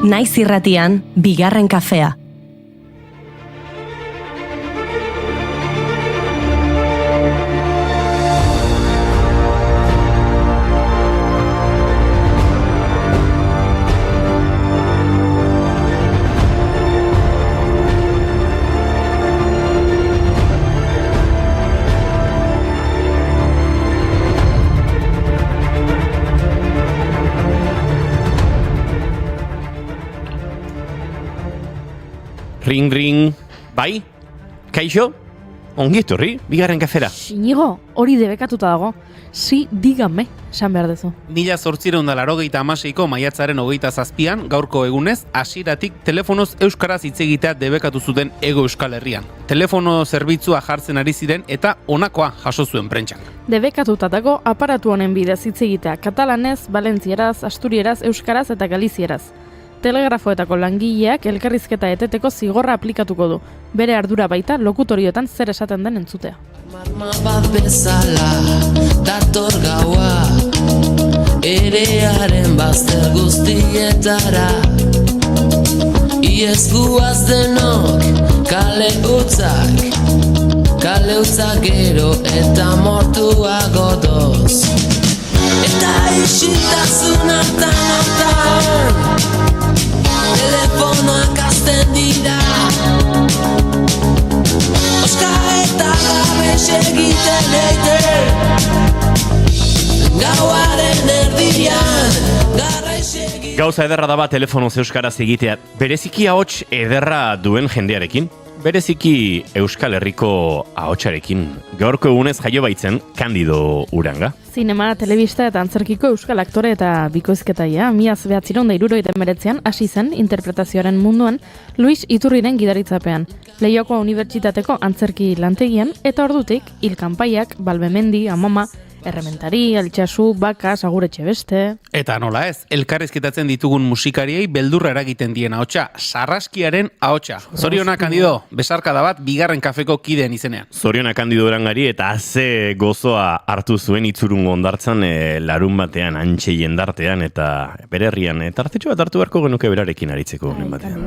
Naiz irratian, bigarren kafea. Ring, ring. Bai? Kaixo? Ongi etorri, bigarren kafera. Inigo, hori debekatuta dago. Si, dígame, esan behar dezu. 1886ko maiatzaren 27an, gaurko egunez, hasieratik telefonoz euskaraz hitz egitea debekatu zuten Hego Euskal Herrian. Telefono zerbitzua jartzen ari ziren eta honakoa jaso zuen prentsak. Debekatuta dago aparatu honen bidez hitz egitea katalanez, valentzieraz, asturieraz, euskaraz eta galizieraz. Telegrafoetako langileak elkarrizketa eteteko zigorra aplikatuko du. Bere ardura baita lokutorioetan zer esaten den entzutea. Marma bat bezala, dator gaua, erearen bazter guztietara. Iez guaz denok, kale utzak gero eta mortuago doz. Eta isiltasun hartan, telefonoak azten dira. Oska eta gabe segiten eite, gauaren erdian, garra segiten. Gauza ederra daba telefonoz euskaraz egitea. Bereziki ahots ederra duen jendearekin. Bereziki Euskal Herriko ahotsarekin. Gaurko egunez jaio baitzen Kandido Uranga. Zinema, telebista eta antzerkiko euskal aktore eta bikoizketaia, 1979an hasi zen interpretazioaren munduan Luis Iturriren gidaritzapean. Leioako Unibertsitateko antzerki lantegian eta ordutik hil kanpaiak, Balbemendi, Amama, Errementari, Altsasu, Bakas, Aguretxe beste. Eta nola ez, elkarrizketatzen ditugun musikariei beldurra eragiten dien ahotsa, Sarraskiaren ahotsa. Zorionak Kandido, besarkada bat bigarren kafeko kideen izenean. Zorionak Kandido Urangari eta ze gozoa hartu zuen Itzurungo hondartzan larun batean, antxe jendartean eta bere herrian. Tartetxo bat hartu beharko genuke berarekin aritzeko honen batean.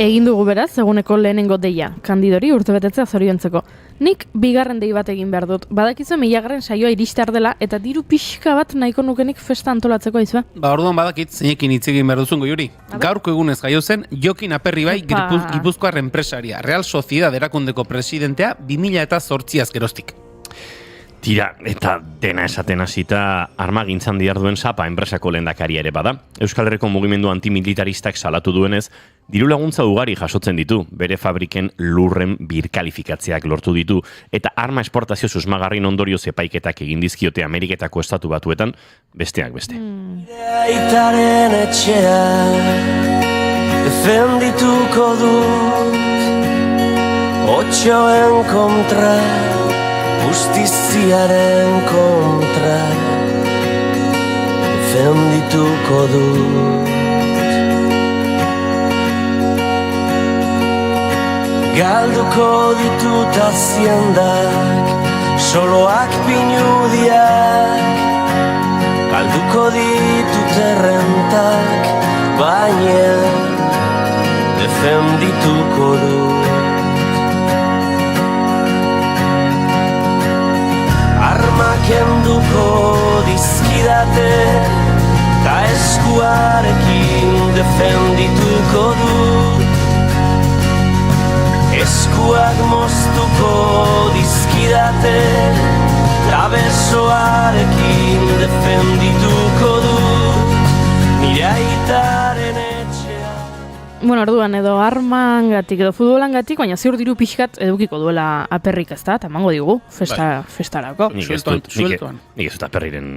Egin dugu beraz, eguneko lehenengo deia, Kandidori urtebetetzea zoriontzeko. Nik bigarren dei bat egin behar dut. Badakizu 1000. saioa iristear dela eta diru pixka bat nahiko nukenik festa antolatzeko aizue. Orduan badakit zeinekin hitz egin behar duzun Goiuri. Gaurko egunez jaio zen Jokin Aperribai Gipuzkoar enpresaria, Real Sociedad erakundeko presidentea 2008az geroztik. Tira, eta dena esaten hasita armagintzan diharduen Sapa enpresako lehendakaria ere bada. Euskal Herriko mugimendu antimilitaristak salatu duenez, diru laguntza ugari jasotzen ditu, bere fabriken lurren birkalifikatzeak lortu ditu, eta arma esportazio susmagarrin ondorioz epaiketak egin dizkiote Ameriketako estatu batuetan, besteak beste. Aitaren etxea, defendituko dut, otxoen kontra, justiziaren kontra, defendituko dut. Galduko ditut haziendak, soloak pinudiak, galduko ditut errentak, baina defendituko dut. Armak enduko dizkidate, ta eskuarekin defendituko dut. Eskuak moztuko dizkidate, ta besoarekin defendituko dut. Nire aitaren etxea. Bueno, orduan edo armangatik edo futbolangatik, baina ziur diru pixkat edukiko duela aperrik ezta, eta emango digu festarako. Sueltoan. Nik ez dut aperriren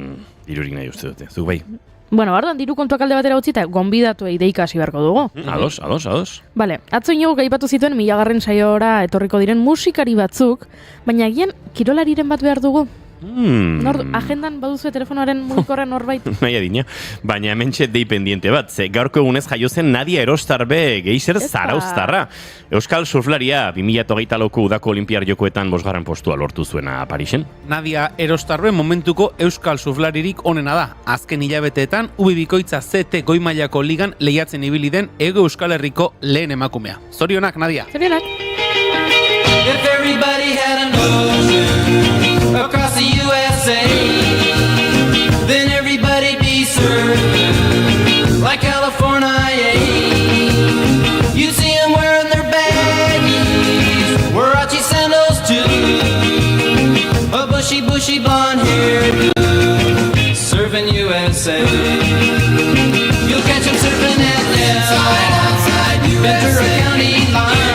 dirurik nahi uste dute. Zuk bai? Bueno, orduan diru kontuak alde batera utzi eta gonbidatuei deika hasi beharko dugu. Ados. Bale, atzo inigo gaipatu zituen 1000. saiora etorriko diren musikari batzuk, baina agian kirolariren bat behar dugu. Agendan baduzu telefonoaren mugikorren norbait? Nahi adina, baina hementxe dei pendiente bat, ze gaurko egunez jaio zen Nadia Erostarbe geiser zarauztarra. Euskal surflaria 2024ko udako olimpiar jokoetan 5. postua lortu zuena Parisen. Nadia Erostarbe momentuko euskal surflaririk onena da. Azken hilabeteetan ubibikoitza CT goimailako ligan lehiatzen ibili den Hego Euskal Herriko lehen emakumea. Zorionak, Nadia. Zorionak. If everybody had an ocean across the USA, then everybody'd be served like California. You see them wearing their baggies, Warachi sandals too, a bushy blonde hairdo, surfing USA. You'll catch them surfing at outside Ventura County line.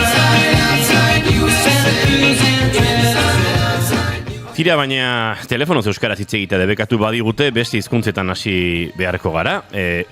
Tira, baina telefonoz euskaraz hitz egitea debekatu badigute, beste hizkuntzetan hasi beharko gara.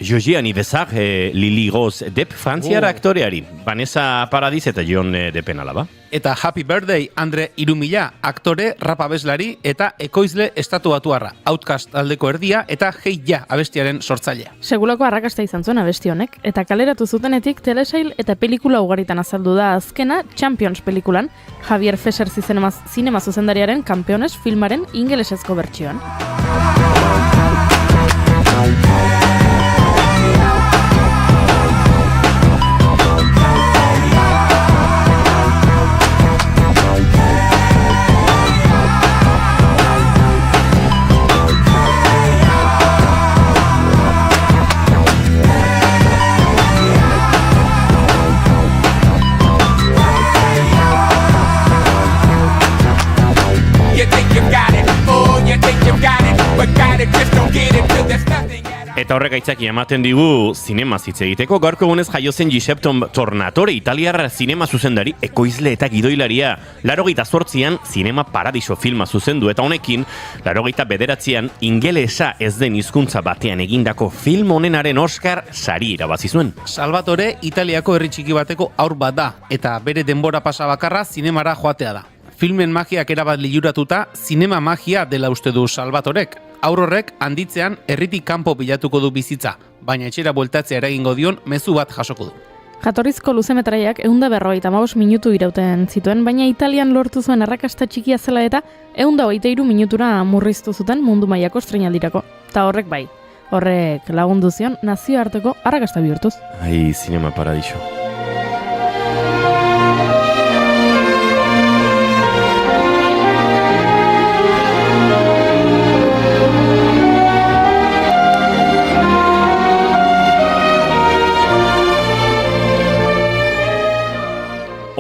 Jogiani Bezak, Lili Goz Depp, frantziara aktoreari. Vanessa Paradis eta Jon Deppen alaba. Eta Happy Birthday Andre Irumila, aktore, rap abeslari eta ekoizle estatuatuarra. Outcast taldeko erdia eta Hey Ja abestiaren sortzailea. Segulako arrakasta izan zuen abesti honek, eta kaleratu zutenetik telesail eta pelikula ugaritan azaldu da azkena Champions pelikulan, Javier Fesser zinema zuzendariaren Campeones filmaren ingelesezko bertsioan. Eta horrek aitzaki ematen digu zinema hitz egiteko. Gaurko egunez jaio zen Giuseppe Tornatore, italiarra zinema zuzendari, ekoizle eta gidoilaria. 88an Zinema Paradiso filma zuzendu eta honekin 89an ingelesa ez den hizkuntza batean egindako film honenaren Oscar sari irabazi zuen. Salvatore Italiako herri txiki bateko haur bat da eta bere denbora pasa bakarra zinemara joatea da. Filmen magiak erabat liluratuta zinema magia dela uste du Salvatorek. Aurrorrek handitzean herritik kanpo bilatuko du bizitza, baina etxera bueltatzea eragingo dion mezu bat jasoko du. Jatorrizko luzemetraiak 155 minutu irauten zituen, baina Italian lortu zuen arrakasta txikia zela eta 123 minutura murriztu zuten mundu mailako estreinaldirako. Ta horrek bai, horrek lagundu zion nazioarteko arrakasta bihurtuz. Ai, Zinema Paradiso.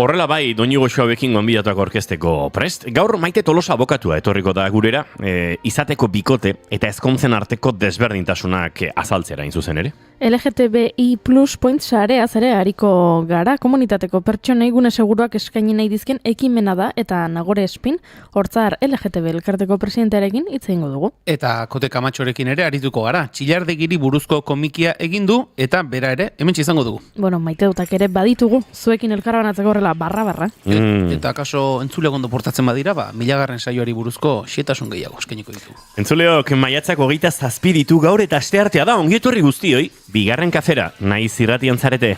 Horrela bai, Doñigo Xoabekin gonbidatuak orkesteko prest. Gaur Maite Tolosa abokatua etorriko da gurera, izateko bikote eta ezkontzen arteko desberdintasunak azaltzera in zuzen ere. LGTBI Plus Point sarea zare hariko gara, komunitateko pertsonei gune seguruak eskaini nahi dizken ekimena da eta Nagore Espin, hortzar LGTB elkarteko presidentearekin hitz egingo dugu. Eta Kote Kamatxorekin ere arituko gara. Txillardegiri buruzko komikia egin du eta bera ere hementxe izango dugu. Bueno, Maite dutak ere baditugu, zuekin elkarabanatzeko horrela barra-barra. Eta kaso entzule gondo portatzen badira, 1000. saioari buruzko xetasun gehiago eskainiko ditu. Entzuleok, maiatzak 27 ditu gaur eta asteartea da, ongi etorri guztioi. Bigarren kafera, naiz irratian zarete.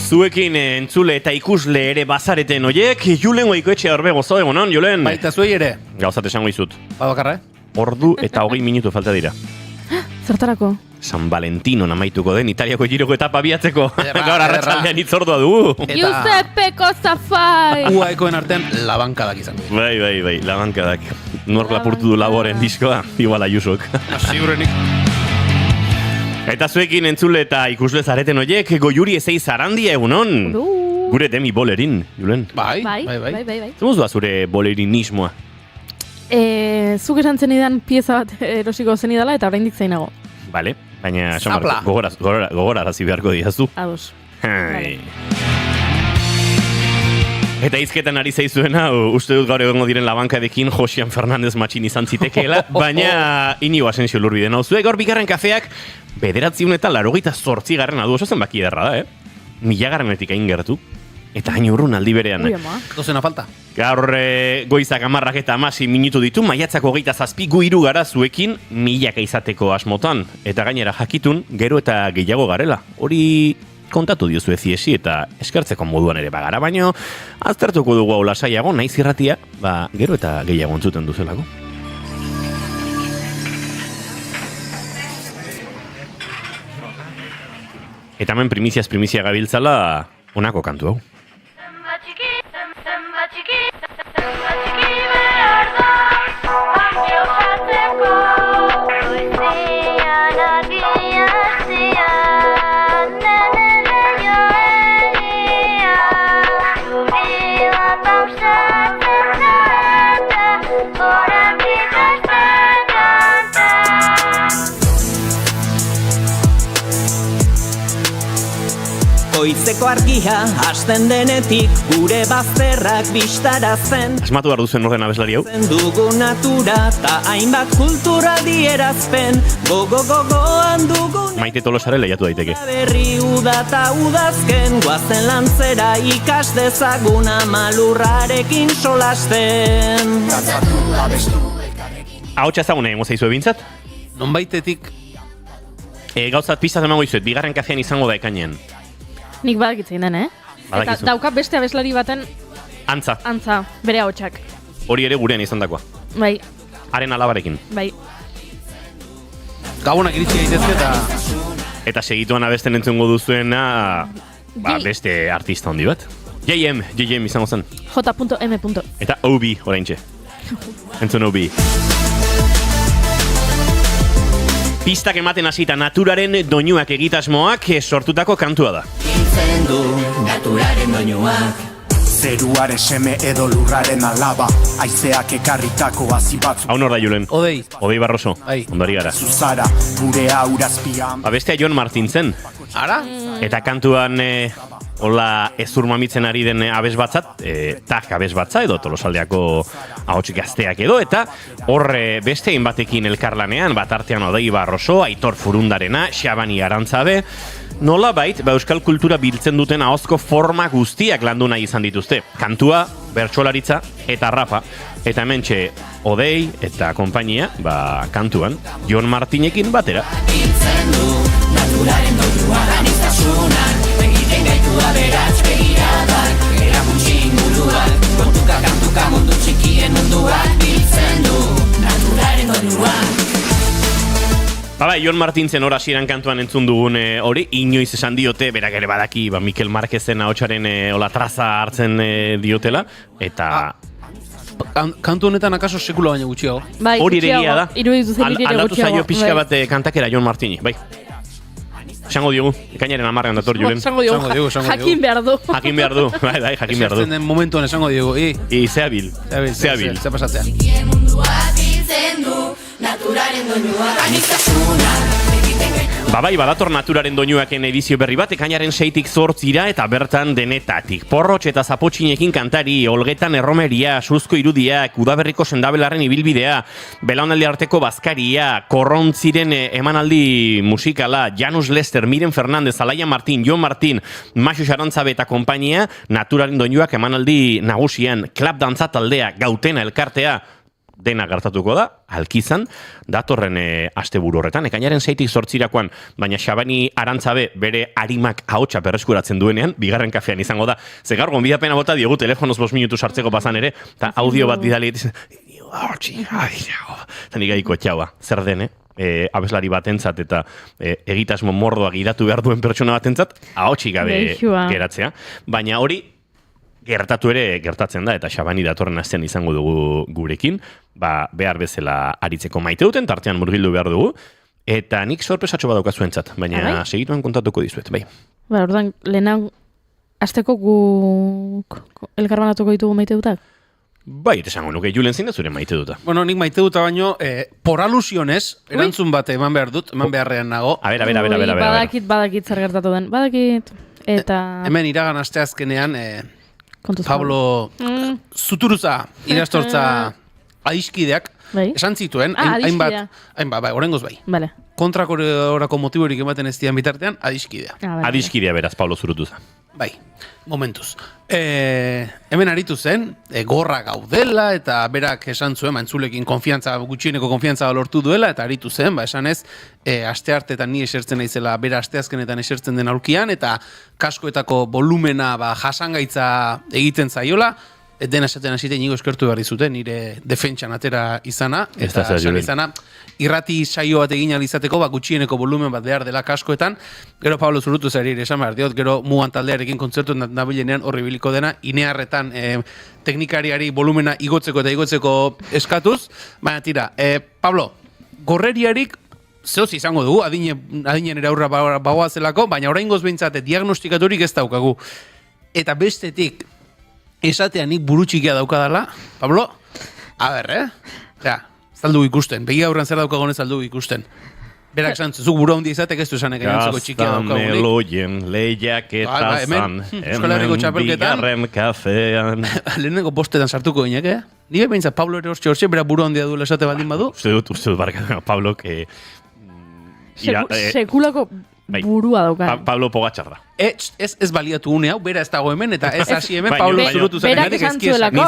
Zuekin entzule eta ikusle ere bazareten oiek, Julen Goikoetxea horbe gozo egonon, Julen? Baita zuei ere. Gauzat esango izut. Bakarra, ordu eta 20 minutu falta dira. Zertarako? San Valentino amaituko den Italiako giroko etapa biatzeko. Ederra, Gaur arratsalean hitzordua dugu. Giuseppe Costafai! UAEkoen artean labankadak izango dira. Bai, labankadak. Nork lapurtu du Laboren diskoa, igual Ayusok. Ziurrenik. Eta zuekin entzule eta ikusle zareten hoiek, Goiuri ezei zarandia egunon. Gure demi bolerin, Julen. Bai. Zemuz doa zure bolerinismoa? Zuk esan zenidan pieza bat erosiko zenidala eta oraindik zainago. Bale, baina Zapla. gogorarazi beharko diazu. Ados. Hai. Eta hizketan ari zaizuena, uste dut gaur egongo diren labankadekin Josian Fernandez matxin izan zitekeela, baina Inigo Asensio Lurbide nauzue. Gaur bigarren kafeak 988 adu, oso zenbaki ederra da, 1000 hain gertu. Eta hain urrun aldi berean. Dozena falta. Gaur goizak 10 eta 16 minutu ditu, maiatzak 27 gu hiru gara zuekin 1000 izateko asmotan. Eta gainera jakitun, gero eta gehiago garela. Hori kontatu diozu eziesi eta eskertzeko moduan ere bagara, baino aztertuko dugu hau lasaiago, naiz irratia, gero eta gehiago entzuten duzelako. Eta hemen primiziaz primizia gabiltzala honako kantu hau. Goizeko argia hasten denetik gure bazterrak bistarazen. Asmatu behar duzuen horren abeslari hau? Dugu natura eta hainbat kultura dierazpen. Gogoan dugun Maite Tolosare lehiatu daiteke. berri uda eta udazken. Guazen lantzera ikas dezaguna malurrarekin solasten. Ahotsa ezaguna egongo zaizue bintzat? Nonbaitetik Gauzat piztaz emango izuet, bigarren kafean izango da ekainean. Nik badakitzen den, Eta Badakizu. dauka beste abeslari baten Antza, bere ahotsak. hori ere gurean izan dakoa. Bai, Haren alabarekin. bai. gabonak iritsi daitezke eta Eta segituan abesten entzungo duzuena, J- beste artista handi bat. JM izango zen. J.M. Eta OB oraintxe. Entzun OB. Pistak ematen hasita naturaren doinuak egitasmoak sortutako kantua da. Hiltzen du naturaren doinuak. Zeruaren seme edo lurraren alaba, haizeak ekarritako hazi batzu Hau nor da Julen? Odei. Odei Barroso. Bai. Ondari gara. zuzara, gure aurazpian. Bestea Jon Martin zen. Ara? Eta kantuan hola ezur mamitzen ari den abes batzat, tak abes batza edo Tolosaldeako ahots gazteak edo, eta hor beste hainbatekin elkarlanean, bat artean Odei Barroso, Aitor Furundarena, Xabani Arantzabe, nola bait, euskal kultura biltzen duten ahozko forma guztiak landu nahi izan dituzte. Kantua, bertsolaritza eta rapa. Eta hementxe Odei eta konpainia, kantuan, Jon Martinekin batera. Hiltzen du naturaren doinuak. Aniztasunak begiten gaitu aberats begiradak. Erakutsi inguruak, kontuka kantuka mundu txikien munduak. Hiltzen du naturaren doinuak. Bai, Jon Martintzen hor hasieran kantuan entzun dugun hori, inoiz esan diote, berak ere badaki, Mikel Marquezen ahotsaren hola traza hartzen diotela, eta Kantu honetan akaso sekula baina gutxiago. Bai, hori ere egia da. Iruditu zen niri ere Aldatu gutxiago. zaio pixka bai. bat kantakera Jon Martini, bai. Esango diogu, ekainaren 10ean dator Julen. Esango diogu, Esango diogu. jakin behar du. Jakin behar du, bai, jakin behar Esertzen du. den momentuan esango diego, Zeabil. ze pasatzea. Hiltzen du naturaren doinuak. Aniztasunak begiten gaitu. Bai, badator naturaren doinuaken edizio berri bat, ekainaren 6tik 8 eta bertan denetatik. Porrotx eta zapotxinekin kantari, Olgetan erromeria, suzko irudiak, udaberriko sendabelarren ibilbidea, belaunaldi arteko bazkaria, korrontziren emanaldi musikala, Janus Lester, Miren Fernandez, Alaia Martin, Jon Martin, Maxu Xarantzabe eta konpainia, naturaren doinuak emanaldi nagusian, klap dantza taldea, Gautena elkartea, dena gertatuko da, Alkizan, datorren asteburu horretan, ekainaren 6tik 8 baina Xabani Arantzabe bere arimak ahotsa berreskuratzen duenean, bigarren kafean izango da. Ze gaur gonbidapena bota diogu telefonoz 5 minutu sartzeko bazan ere, eta audio bat bidali ahotsi, zanik gaiko txaua, zer dene, abeslari batentzat eta egitasmo mordoa gidatu behar duen pertsona batentzat, ahotsi gabe Geixua. geratzea. Baina hori, gertatu ere gertatzen da, eta Xabani datorren astean izango dugu gurekin, behar bezala aritzeko maite duten, tartean murgildu behar dugu, eta nik sorpresatxo badauka zuentzat, baina segituan kontatuko dizuet, bai. Orduan, lehenan, azteko guk elkarbanatuko ditugu maite dutak? Bai, esango nuke, Julen zine zure maite duta. Bueno, nik maite duta baino, por alusionez, erantzun bat eman behar dut, eman beharrean nago. A ber. Badakit zer gertatu den, badakit, eta... Hemen iragan asteazkenean, kontuz Pablo Zuturuza irastortza adiskideak, Bai. esan zituen, adiskidea. hainbat, bai, oraingoz bai. Vale. Kontrako horako motiborik ematen ez dian bitartean, adiskidea. Adiskidea beraz, Pablo Zurutuza. Bai, momentuz. Hemen aritu zen, gorra gaudela, eta berak esan zuen, entzulekin gutxieneko konfiantza lortu duela, eta aritu zen, esanez, asteartetan ni esertzen naizela, bera asteazkenetan esertzen den aurkian, eta kaskoetako volumena jasangaitza egiten zaiola, dena esaten hasite inigo eskertu behar dizute, nire defentsan atera izana, eta esan izana, irrati saio bat egin alizateko, gutxieneko volumen bat behar dela kaskoetan, gero Pablo Zurutu zari esan behar diot, gero mugan taldearekin kontzertu nabilenean horri biliko dena, inearretan teknikariari volumena igotzeko eta igotzeko eskatuz, baina tira, Pablo, gorreriarik zehoz izango dugu, adinen eraurra bagoazelako, baina oraingoz behintzate diagnostikaturik ez daukagu. Eta bestetik, esatea nik burutxikia daukadala, Pablo, a ber, zaldu ikusten, begi aurran zer daukagonez zaldu ikusten. Berak zantzen, zuk buru handia izatek ez du esanek erantzeko txikia daukagunik. Gaztameloien lehiak eta zan, hemen bigarren kafean. Lehenengo postetan sartuko ginek, Nire behintzat Pablo ere hortxe, bera buru handia duela esate baldin badu. Uste dut, Pablo, Sekulako burua dauka. Pablo Pogačar da. Ez baliatu une hau, bera ez dago hemen, eta ez hasi hemen Pablo Zurutu zarenatik ezkiesan. Ni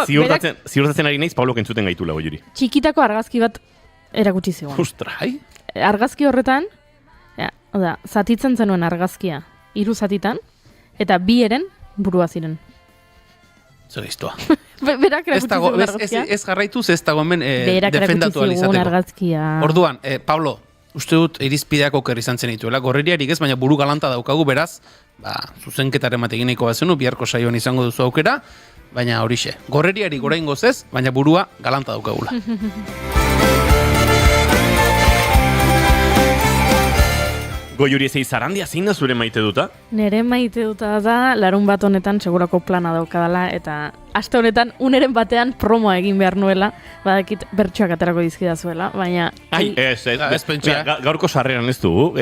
ziurtatzen ari naiz Pablo kentzuten gaitu lago juri. Txikitako argazki bat erakutsi zigoan. Ostra, Argazki horretan, zatitzen zenuen argazkia 3 zatitan, eta 2 eren burua ziren. Zer iztua. Berak erakutsi zigoen argazkia. Ez jarraituz ez dago hemen defendatu alizateko. Orduan, Pablo, uste dut irizpideak oker izan zen dituela, gorreriarik ez, baina buru galanta daukagu, beraz, zuzenketaren mategineko bazenu, biharko saioan izango duzu aukera, baina horixe, gorreriarik oraingoz ez, baina burua galanta daukagula. Goiuri ezei zarandia zein da zure maite duta? Nere maite duta da, larun bat honetan segurako plana daukadala, eta aste honetan uneren batean promoa egin behar nuela, badakit bertsoak aterako dizkidazuela, baina... Ez pentsa. Gaurko sarreran ez dugu,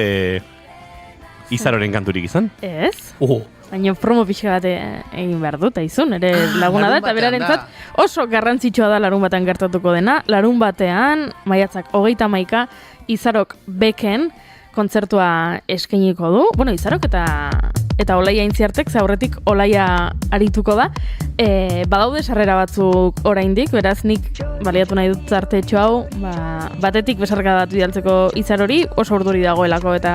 Izaroren kanturik izan? Ez. Baina promo pixka bat egin behar dut, aizun, ere laguna da, eta berarentzat oso garrantzitsua da larun batean gertatuko dena. Larun batean, maiatzak 31, Izarok beken, kontzertua eskainiko du. Bueno, Izarok eta Olaia Intziartek, aurretik Olaia arituko da. Badaude sarrera batzuk oraindik, beraz nik baliatu nahi dut tartetxo hau, batetik besarka datu bidaltzeko Izarori, oso urduri dagoelako eta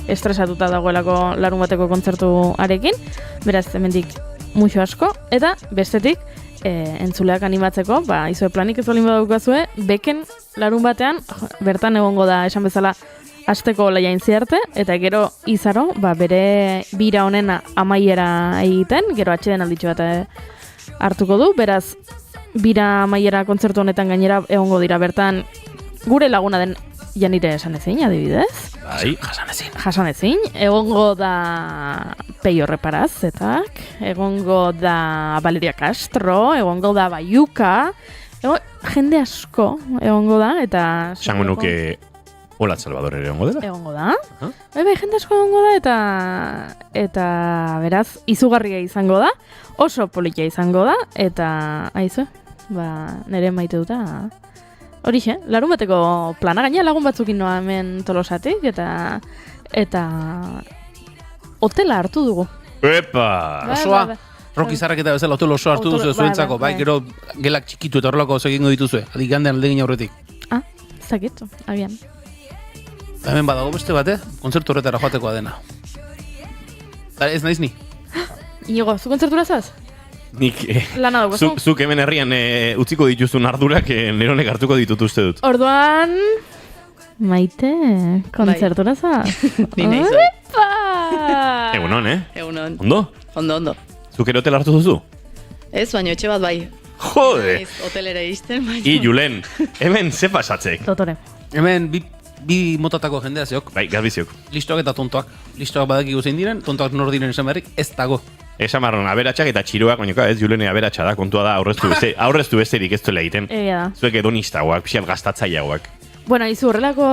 estresatuta dagoelako larun bateko kontzertu arekin. Beraz, hemendik muxo asko, eta bestetik entzuleak animatzeko, izue planik ez olin badaukazue, beken larun batean, bertan egongo da esan bezala asteko Olaia Intziarte, eta gero Izaro, bere bira honen amaiera egiten, gero atxeden alditxo bat hartuko du, beraz, bira amaiera kontzertu honetan gainera egongo dira bertan gure laguna den Janire Esanezin, adibidez. Bai, Jasanezin. Egongo da Peio Reparazetak, egongo da Valeria Castro, egongo da Baiuka, jende asko egongo da, eta... Sango nuke... Olat Salvador ere egongo dela? Egongo da. Bai, jende asko egongo da, eta beraz, izugarria izango da, oso politia izango da, eta aizu, nire maite duta. Horixe, larun bateko plana gaina lagun batzukin noa hemen Tolosatik, eta hotela hartu dugu. Epa! Osoa, Roki Zarraketa bezala hotel oso hartu duzu zuentzako, gero gelak txikitu eta horrelako oso egingo dituzue, adigandean aldegin aurretik. Zakitu, agian. Hemen badago beste bat, kontzertu horretara joatekoa dena. Ez naiz ni. Inigo, zu kontzertura zaz? nik Lana daukazu. zuk hemen herrian utziko dituzun ardurak neronek hartuko ditut uste dut. Orduan... Maite, kontzertura za? Ni nahi zoi. Opa! Egunon, Egunon. Ondo? Ondo. Zuk ere hotel hartu duzu? Ez, baina etxe bat bai. Jode! Naiz hotelera izten, baina... Julen, hemen ze pasatzek? Dotore. Hemen bi motatako jendea zeok. Bai, garbiziok. Listoak eta tontoak. Listoak badakigu zein diren, tontoak nor diren esan berrik, ez dago. Esan marron, aberatsak eta txiroak, baina ez Julene aberatsa da, kontua da, aurreztu besterik ez duela egiten. Egia da. Zuek edonistagoak, pixal gastatzaileagoak. Bueno, izu horrelako...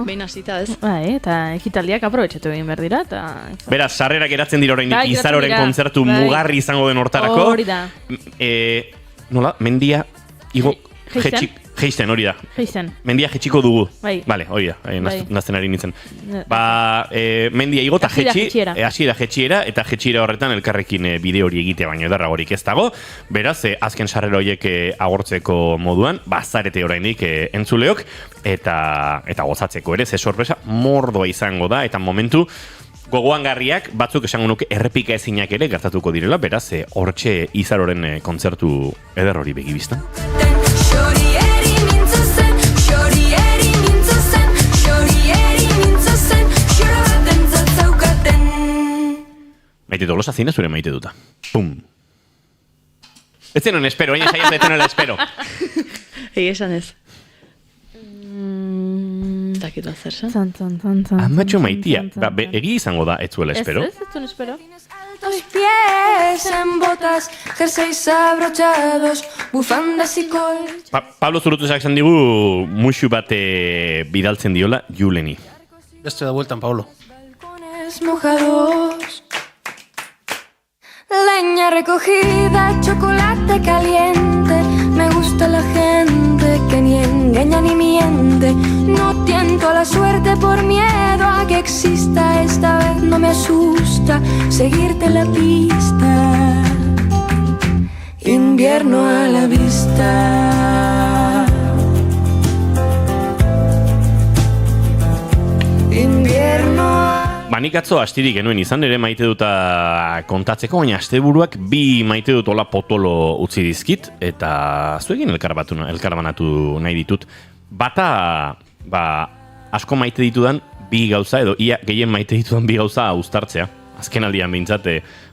Behin hasita ez. Bai, eta ekitaldiak aprobetxetu egin behar dira, eta... Beraz, sarrerak geratzen dira oraindik Bai, geratzen Izaroren dira. kontzertu Bai. mugarri izango den hortarako. Hori da. Nola, mendia, igo, Jeisten. jeisten, hori da. Geizen. Mendia jetxiko dugu. Bai. Vale, hori da, Bai. nazten ari nintzen. Mendia igo eta Hasiera jetxiera. hasiera jetxiera, eta jetxiera horretan elkarrekin bide hori egite baino edarragorik ez dago. Beraz, azken sarrera horiek agortzeko moduan, bazarete oraindik entzuleok, eta gozatzeko ere, ze sorpresa mordoa izango da, eta momentu gogoangarriak batzuk esango nuke errepika ezinak ere gertatuko direla, beraz, hortxe Izaroren kontzertu eder hori begibiztan. Maite Tolosa zine zure maite duta. Pum. Ez zenon espero, baina saiaz detenela espero. Egi esan ez. Dakit bat zer zen. Zan. Amatxo maitia, egi izango da ez zuela espero. Ez zuen espero. Altos pies en botas, jerseys abrochados, bufandas y colchas. Pablo Zurutuzak esan digu musu bat bidaltzen diola Juleni. Beste da bueltan, Pablo. Balcones mojados. Leña recogida, chocolate caliente. Me gusta la gente que ni engaña ni miente. No tiento a la suerte por miedo a que exista. Esta vez no me asusta seguirte la pista. Invierno a la vista. Invierno a... Nik atzo astirik genuen izan ere maite duta kontatzeko, baina asteburuak bi maite dut ola potolo utzi dizkit, eta zuegin elkarbanatu nahi ditut. Bata, asko maite ditudan bi gauza, edo ia gehien maite ditudan bi gauza uztartzea. Azken aldian behintzat,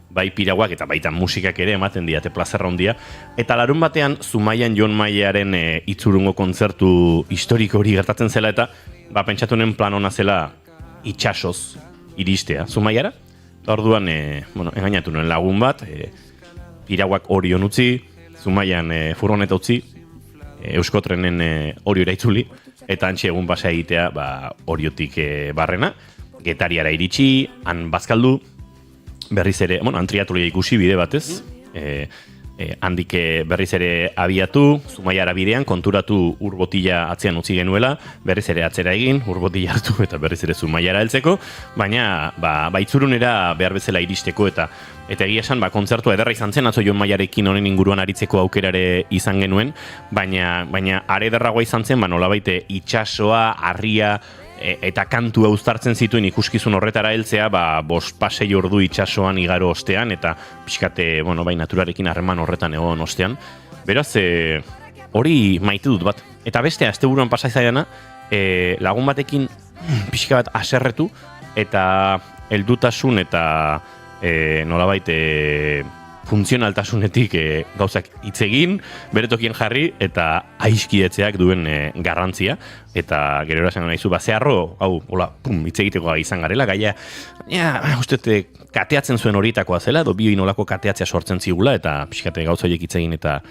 bai piraguak eta baita musikak ere ematen diate plazerra hondia. Eta larun batean Zumaian Jon Maiaren itzurungo kontzertu historiko hori gertatzen zela, eta pentsatu nen plan ona zela itxasoz iristea Zumaiara. Orduan, engainatu nuen lagun bat, piraguak Orion utzi, Zumaian furgoneta utzi, Euskotrenen Oriora itzuli, eta antxe egun pasa egitea Oriotik barrena, Getariara iritsi, han bazkaldu, berriz ere, han triatulia ikusi bide batez, handik berriz ere abiatu, Zumaiara bidean, konturatu urbotila atzean utzi genuela, berriz ere atzera egin, urbotila hartu eta berriz ere Zumaiara heltzeko, baina itzurunera behar bezala iristeko eta egia esan, kontzertua ederra izan zen, atzo Jon Maiarekin honen inguruan aritzeko aukerare izan genuen, baina are ederragoa izan zen, nolabait itxasoa, harria, eta kantua uztartzen zituen ikuskizun horretara heltzea, 5-6 ordu itxasoan igaro ostean, eta pixkate, naturarekin harreman horretan egon ostean. Beraz, hori maite dut bat. Eta bestea, asteburuan pasa izaiana, lagun batekin pixka bat aserretu, eta heldutasun eta nolabait funtzionaltasunetik gauzak hitz egin, bere tokien jarri eta aiskidetzeak duen garrantzia, eta gero esan nahizu, zeharro, hitz egiteko izan garela, gaia, uste kateatzen zuen horietakoa zela, edo bioi nolako kateatzea sortzen zigula, eta pixkate gauza horiek hitz egin eta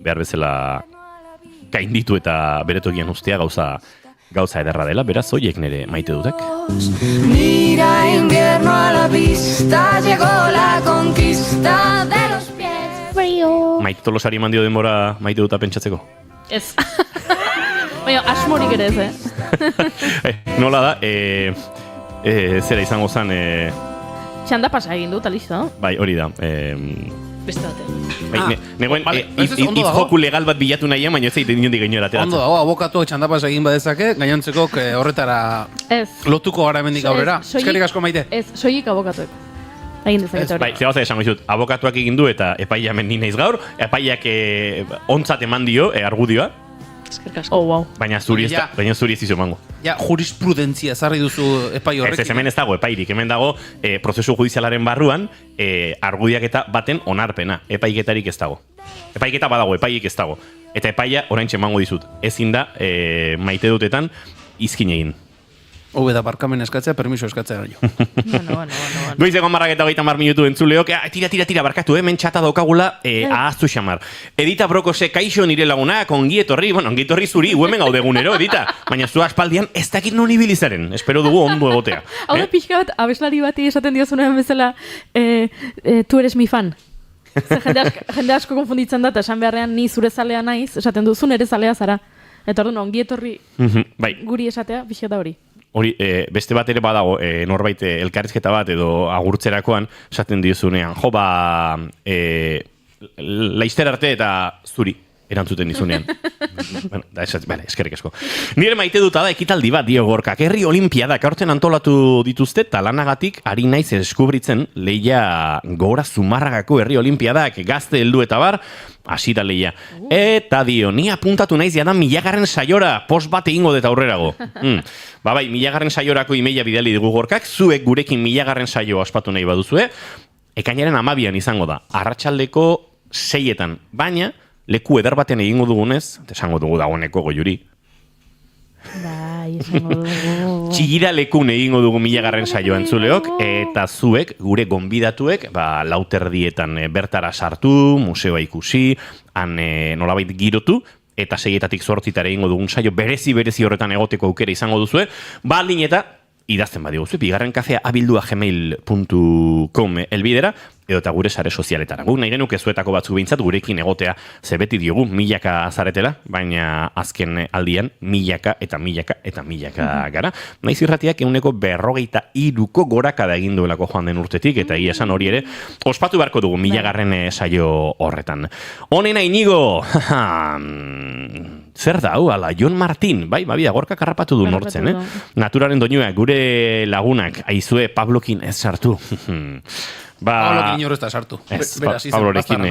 behar bezala gainditu eta bere tokian ustea gauza ederra dela, beraz horiek nire maite dutek. Mira invierno a la vista, llegó la conquista de los pies. Frío. Maite Tolosari eman dio denbora maite duta pentsatzeko? Ez. Baina, asmorik ere ez, Nola da, zera izango zen... Txanda pasa egin dut, alizo. Bai, hori da. Beste batean. Negoen, ondo dago. joku legal bat bilatu nahian, baina ez egiten inondik gainera ateratzen. Ondo dago, abokatuak txandapaz egin badezake, gainontzekok horretara Ez. lotuko gara hemendik aurrera. Ez, soilik- Eskerrik asko maite. Ez, soilik abokatuek. Egin dezaket hori. Bai, zegoza esango dizut, abokatuak egin du eta epaia hemen ni naiz gaur, epaiak ontzat eman dio argudioa, Eskerrik asko. Oh, wow. baina zuri ez dizu emango. Ja, jurisprudentzia zarri duzu epai horrekin. Ez hemen ez dago epairik, hemen dago prozesu judizialaren barruan argudiaketa baten onarpena, epaiketarik ez dago. Epaiketa badago, epaik ez dago. Eta epaia oraintxe emango dizut. Ezin da maite dutetan izkin egin. Hobe da barkamen eskatzea, permiso eskatzea jo. Bueno. Goizeko 10:30 minutu entzuleok, tira, barkatu, hemen txata daukagula, ahaztu xamar. Edita Brokose, kaixo nire lagunak, ongi etorri zuri, hemen gaude egunero, Edita. Baina zu aspaldian ez dakit non ibilizaren, espero dugu ondo egotea. Hau da pixka bat, abeslari bati esaten diozunean bezala, tu eres mi fan. Jende asko konfunditzen da, eta esan beharrean ni zure zalea naiz, esaten duzu nere zalea zara. Eta orduan, ongi etorri guri esatea, pixka da hori. Hori, beste bat ere badago, norbait elkarrizketa bat edo agurtzerakoan, esaten diozunean, laizter arte eta zuri erantzuten dizunean. Eskerrik asko. Nire maite duta da ekitaldi bat dio Gorkak. Herri Olimpiadak aurten antolatu dituzte talanagatik ari naiz eskubritzen leia Gora Zumarragako Herri Olimpiadak gazte heldu eta bar, hasi da leia. Eta dio, ni apuntatu naiz jadan 1000. Saiora, post bat egingo dut aurrerago. Bai, 1000. Saiorako imeia bidali dugu Gorkak, zuek gurekin 1000. Saioa ospatu nahi baduzue, ekainaren 12 izango da, arratsaldeko 6etan, baina leku eder batean egingo dugunez, esango dugu dagoeneko Goiuri. Bai, esango dugu. Txillira lekun egingo dugu 1000. Saioa entzuleok, eta zuek, gure gonbidatuek, lauterdietan bertara sartu, museoa ikusi, han nolabait girotu, eta 6etatik 8 egingo dugun saio berezi horretan egoteko aukera izango duzue, baldin eta idazten badiguzu, bigarrenkafea@gmail.com elbidera, edo eta gure sare sozialetara. Guk nahi genuke zuetako batzuk behintzat gurekin egotea, zebeti diogu, 1000 zaretela, baina azken aldian 1000 eta 1000 gara. Naiz irratiak 143ko gorakada egin duelako joan den urtetik, eta egia esan hori ere, ospatu beharko dugu 1000. Saio horretan. Honena Inigo, zer da, ala, Jon Martin, bai, Gorkak harrapatu du nortzen, Naturaren doinua, gure lagunak, aizue, Pablokin ez sartu. Pablokin inor ez da sartu. Pablorekin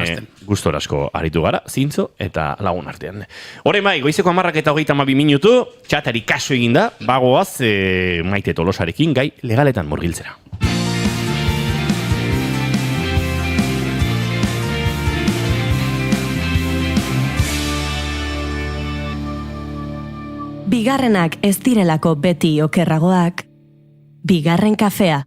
gustora asko aritu gara, zintzo eta lagun artean. Horren bai, goizeko 10:32 minutu, txatari kaso eginda, bagoaz Maite Tolosarekin gai legaletan murgiltzera. Bigarrenak ez direlako beti okerragoak, bigarren kafea.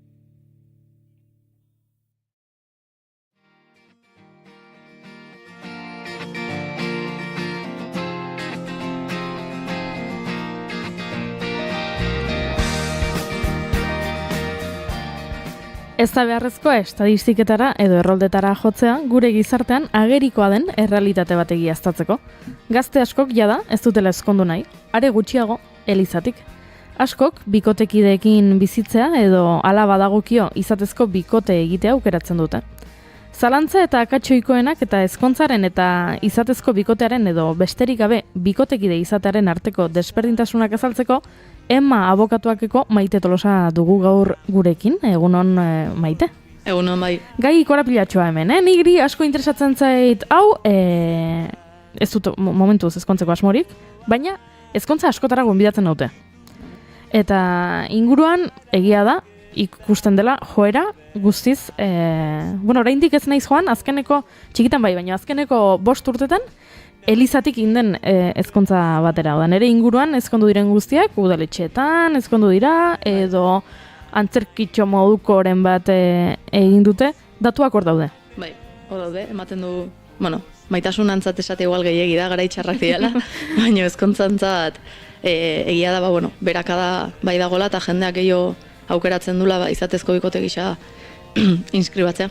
Ez da beharrezkoa estadistiketara edo erroldetara jotzea gure gizartean agerikoa den errealitate bat egiaztatzeko. Gazte askok jada ez dutela ezkondu nahi, are gutxiago elizatik. Askok bikotekideekin bizitzea edo hala badagokio izatezko bikote egitea aukeratzen dute. Zalantza eta akatxoikoenak eta ezkontzaren eta izatezko bikotearen edo besterik gabe bikotekide izatearen arteko desberdintasunak azaltzeko, Emma abokatuakeko Maite Tolosa dugu gaur gurekin, egunon Maite? Egunon bai. Gai korapilatxoa hemen, nigri asko interesatzen zait, hau, ez dut momentuz ezkontzeko asmorik, baina ezkontza askotara gonbidatzen dute. Eta inguruan egia da, ikusten dela joera guztiz, oraindik ez naiz joan, azkeneko, txikitan bai, baina azkeneko 5 urtetan, elizatik inden ezkontza batera. Nere inguruan ezkondu diren guztiak, udaletxeetan ezkondu dira, edo antzerkitxo modukoren bat egin dute, datuak hor daude. Bai, hor daude, ematen du, maitasun antzat esate igual gehiagi da, gara itxarrak diala, baina ezkontzantzat egia da, berakada bai dagola, eta jendeak gehiago aukeratzen dula izatezko bikote gisa inskribatzea.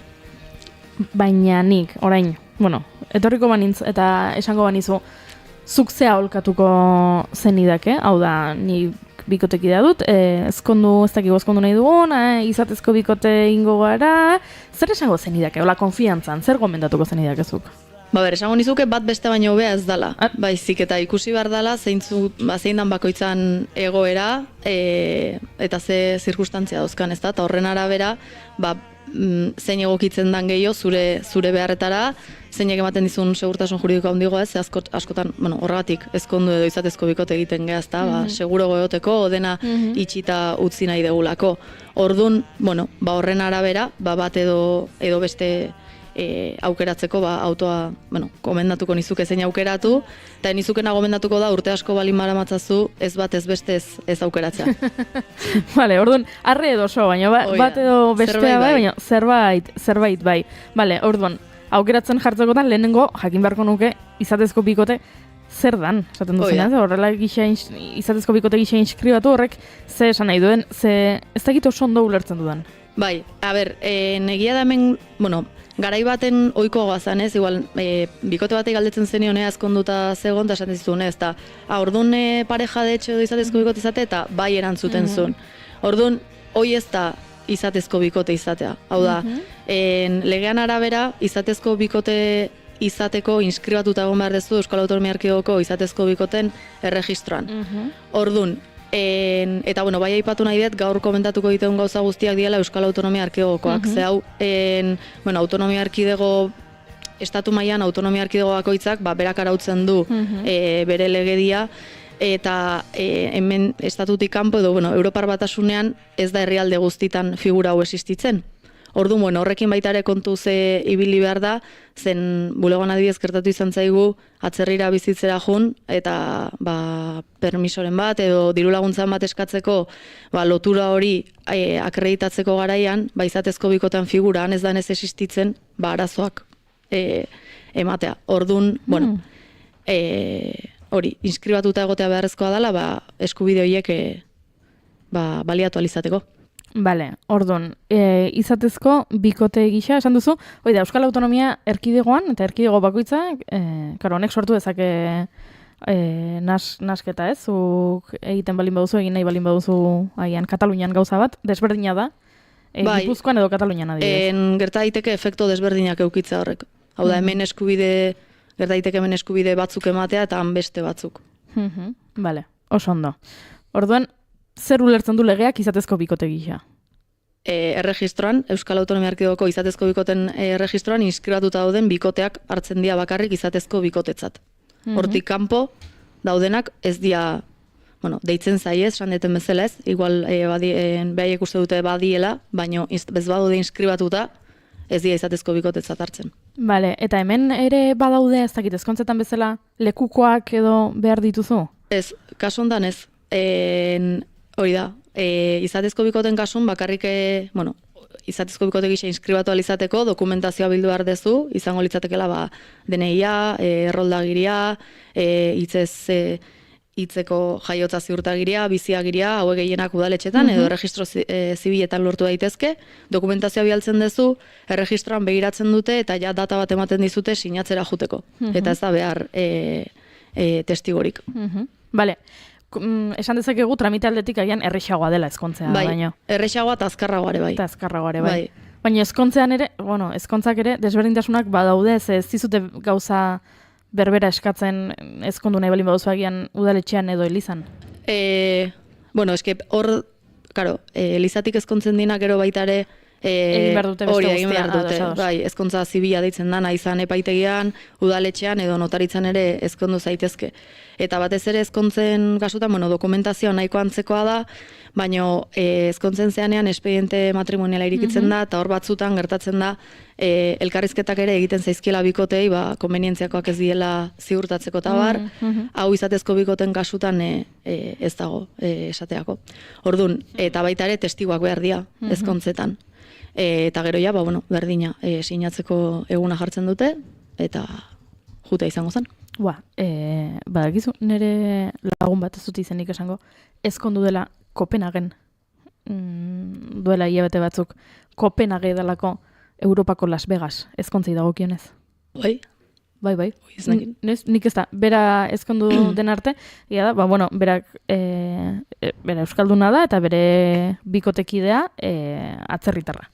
Baina nik, orain, etorriko banintz eta esango banizu, zuk zea holkatuko zenidake, hau da, ni bikotekidea dut, ezkondu, ez dakigu ezkondu nahi dugun, izatezko bikote ingo gara, zer esango zenidake, hola, konfiantzan, zer gomendatuko zenidake zuk? Esango nizuke bat beste baino hobea ez dala, baizik eta ikusi behar dala, zein dan bakoitzan egoera, eta ze zirkustantzia dauzkan, ez da, eta horren arabera, zein egokitzen dan gehiago zure beharretara, zeinek ematen dizun segurtasun juridiko handigoa ez, askotan, horregatik ezkondu edo izatezko bikote egiten geha, ezta, seguro gooteko, dena itxita utzi nahi degulako. Ordun, horren arabera, bat edo beste aukeratzeko, autoa, gomendatuko nizuke zein aukeratu, eta nizukena gomendatuko da urte asko balin maramatzazu, ez bat ez beste ez aukeratzea. Vale, orduan, arre edo oso, baina bat edo bestea bai, baina zerbait bai. Vale, orduan, aukeratzen jartzekotan lehenengo jakin beharko nuke izatezko bikote zer dan, esaten duzena, horrela izatezko bikote gisa inskribatu horrek ze esan nahi duen, ez dakit oso ondo ulertzen dudan. Bai, negia da hemen, garai baten ohikoagoa zan ez, igual, bikote batek galdetzen zenionea ezkonduta zegoen, eta esaten zizun ez, eta orduan pareja de hecho izatezko bikote izate, eta bai erantzuten zuen. Orduan, hoi ez da izatezko bikote izatea. Hau da, legean arabera, izatezko bikote izateko inskribatuta egon behar dezu Euskal Autonomia Erkidegoko izatezko bikoten erregistroan. Orduan, eta bai aipatu nahi dut, gaur komentatuko ditegun gauza guztiak diela Euskal Autonomia Erkidegokoak. Ze hau, Autonomia Erkidego, estatu mailan Autonomia Erkidego bakoitzak, berak arautzen du bere legedia, eta hemen estatutik kanpo edo Europar Batasunean ez da herrialde guztitan figura hau existitzen. Orduan, horrekin baita ere kontu ze ibili behar da, zen bulegoan adibidez gertatu izan zaigu atzerrira bizitzera jun, eta permisoren bat edo diru laguntzan bat eskatzeko lotura hori akreditatzeko garaian, izatezko bikotean figuran ez da ez existitzen, arazoak ematea. Orduan, hori, inskribatuta egotea beharrezkoa dela, eskubide horiek baliatu alizateko. Bale, orduan, izatezko bikote gisa, esan duzu, Euskal Autonomia Erkidegoan, eta erkidego bakoitzak, honek sortu dezake nasketa ez, zuk egiten balin baduzu, egin nahi balin baduzu agian Katalunian gauza bat, desberdina da, Gipuzkoan edo Katalunian adibidez. Gerta daiteke efekto desberdinak eukitza horrek. Hau da, gerta daiteke hemen eskubide batzuk ematea eta han beste batzuk. Bale, oso ondo. Orduan, zer ulertzen du legeak izatezko bikote gisa? Erregistroan, Euskal Autonomia Erkidegoko izatezko bikoten erregistroan inskribatuta dauden bikoteak hartzen dira bakarrik izatezko bikotetzat. Hortik kanpo daudenak ez dira, deitzen zaiez, sandeten bezala ez, igual behaiek uste dute badiela, baina ez badaude inskribatuta ez dira izatezko bikotetzat hartzen. Bale, eta hemen ere badaude ez dakit ezkontzetan bezala lekukoak edo behar dituzu? Ez, kasu hontan ez. Hori da, izatezko bikoten kasun bakarrik, izatezko bikote gisa inskribatu alizateko dokumentazioa bildu behar dezu, izango litzatekela DNI-a, erroldagiria, hitzeko jaiotza ziurtagiria, biziagiria, hauek gehienak udaletxetan, edo erregistro zibiletan lortu daitezke, dokumentazioa bialtzen dezu, erregistroan begiratzen dute, eta ja data bat ematen dizute sinatzera juteko. Eta ez da behar testigorik. Bale. Esan dezakegu tramite aldetik agian errexagoa dela ezkontzea. Bai, errexagoa eta azkarragoare bai. Eta azkarragoare bai. Baina ezkontzean ere, ezkontzak ere desberdintasunak badaude, ez dizute gauza berbera eskatzen ezkondu nahi balin baduzu agian udaletxean edo elizan? Eske hor, elizatik ezkontzen dina gero baita ere egin behar dute beste guztia. Bai, ezkontza zibila deitzen dana izan epaitegian, udaletxean edo notaritzan ere ezkondu zaitezke. Eta batez ere ezkontzen kasutan, dokumentazioa nahiko antzekoa da, baina ezkontzen zeanean espediente matrimoniala irikitzen da, eta hor batzutan gertatzen da, elkarrizketak ere egiten zaizkiela bikotei, konbenientziakoak ez diela ziurtatzeko eta bar, hau izatezko bikoten kasutan ez dago esateako. Orduan, eta baita ere testiguak behar dira ezkontzetan. Eta gero ja, berdina, sinatzeko eguna jartzen dute, eta jutea izango zen. Badakizu, nire lagun bat ez dut izenik esango, ezkondu dela Kopenhagen, duela hilabete batzuk, Kopenhage delako Europako Las Vegas, ezkontzei dagokionez. Bai. Nik ez da, bera ezkondu den arte, da, berak bera euskalduna da eta bere bikotekidea atzerritarra.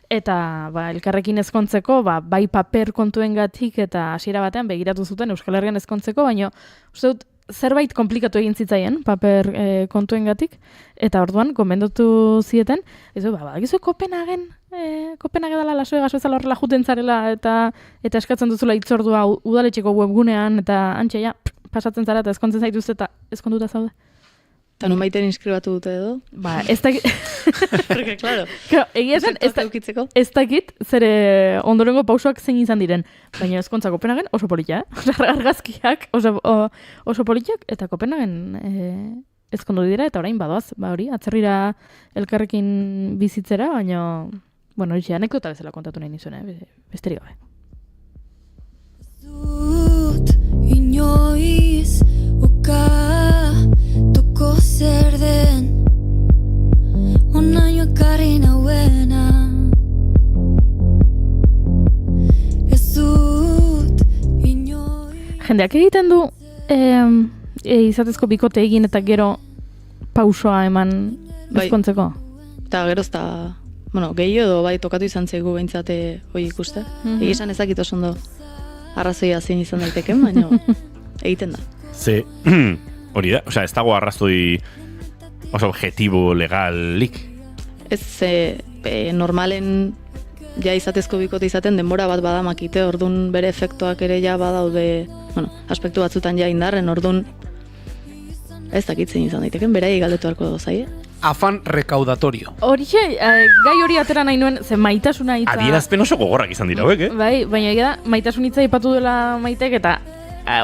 Eta elkarrekin ezkontzeko, bai paper kontuengatik eta hasiera batean begiratu zuten Euskal Herrian ezkontzeko, baina uste dut zerbait komplikatu egin zitzaien, paper kontuengatik, eta orduan, gomendatu zieten, ez bagizu Kopenhagen dela Las Vegas bezala horrela juten zarela, eta eskatzen duzula hitzordua udaletxeko webgunean, eta antxe, ja, pasatzen zara, eta ezkontzen zaituz, eta ezkonduta zaude. Eta nun baiten inskribatu dute edo? Ba, ez dakit... Porque, claro, egia esan, ez dakit, zere ondorengo pausoak zein izan diren. Baina ezkontza Kopenhagen oso politia, argazkiak oso politiak, eta Kopenhagen ezkondu dira, eta orain badoaz, hori, atzerrira elkarrekin bizitzera, baina, bueno, hori anekdota bezala kontatu nahi nizuen, besterik gabe. Zut inoiz toko zer den onaino ekarri nauena ez dut inoiz. Jendeak egiten du izatezko bikote egin eta gero pausoa eman ezkontzeko? Eta gero ezta, bueno, gehiago edo bai tokatu izan zaigu behintzate hori ikuste. Egizan ezakit oso ondo arrazoia zein izan daiteken, baina egiten da. Ze, hori da, osea, ez dago arrazoi oso objetibo legalik. Ez, normalen ja izatezko bikote izaten denbora bat badamakite, orduan bere efektuak ere ja badaude, bueno, aspektu batzutan ja indarren, orduan ez dakitzen izan daiteken, berai galdetu harko zaie. Afan recaudatorio. Horixe, gai hori atera nahi nuen, ze maitasuna hitza... Adierazpen oso gogorrak izan dira, hauek, Bai, baina egia da, maitasun hitza ipatu dela Maitek, eta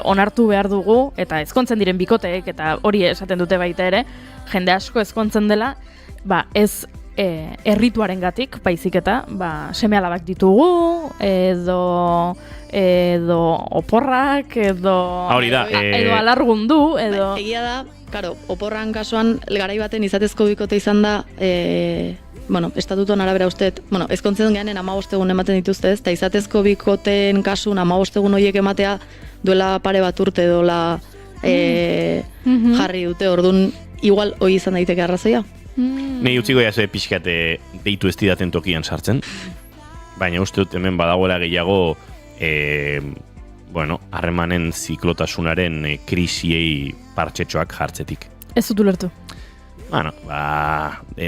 onartu behar dugu, eta ezkontzen diren bikoteek, eta hori esaten dute baita ere, jende asko ezkontzen dela, ez errituarengatik, baizik eta seme-alabak ditugu, edo oporrak, edo alargundu, edo... Egia da, karo, oporran kasuan, garai baten izatezko bikote izan da, estatutuan arabera usteet, ezkontzen geanen 15 egun ematen dituzte ez, eta izatezko bikoteen kasun 15 egun horiek ematea duela pare bat urte dola jarri dute, orduan igual hori izan daiteke arrazoia. Nei utziko jaze pixkate deitu ez didaten tokian sartzen, baina uste dut hemen badagoela gehiago harremanen ziklotasunaren krisiei partxetxoak jartzetik. Ez dut ulertu.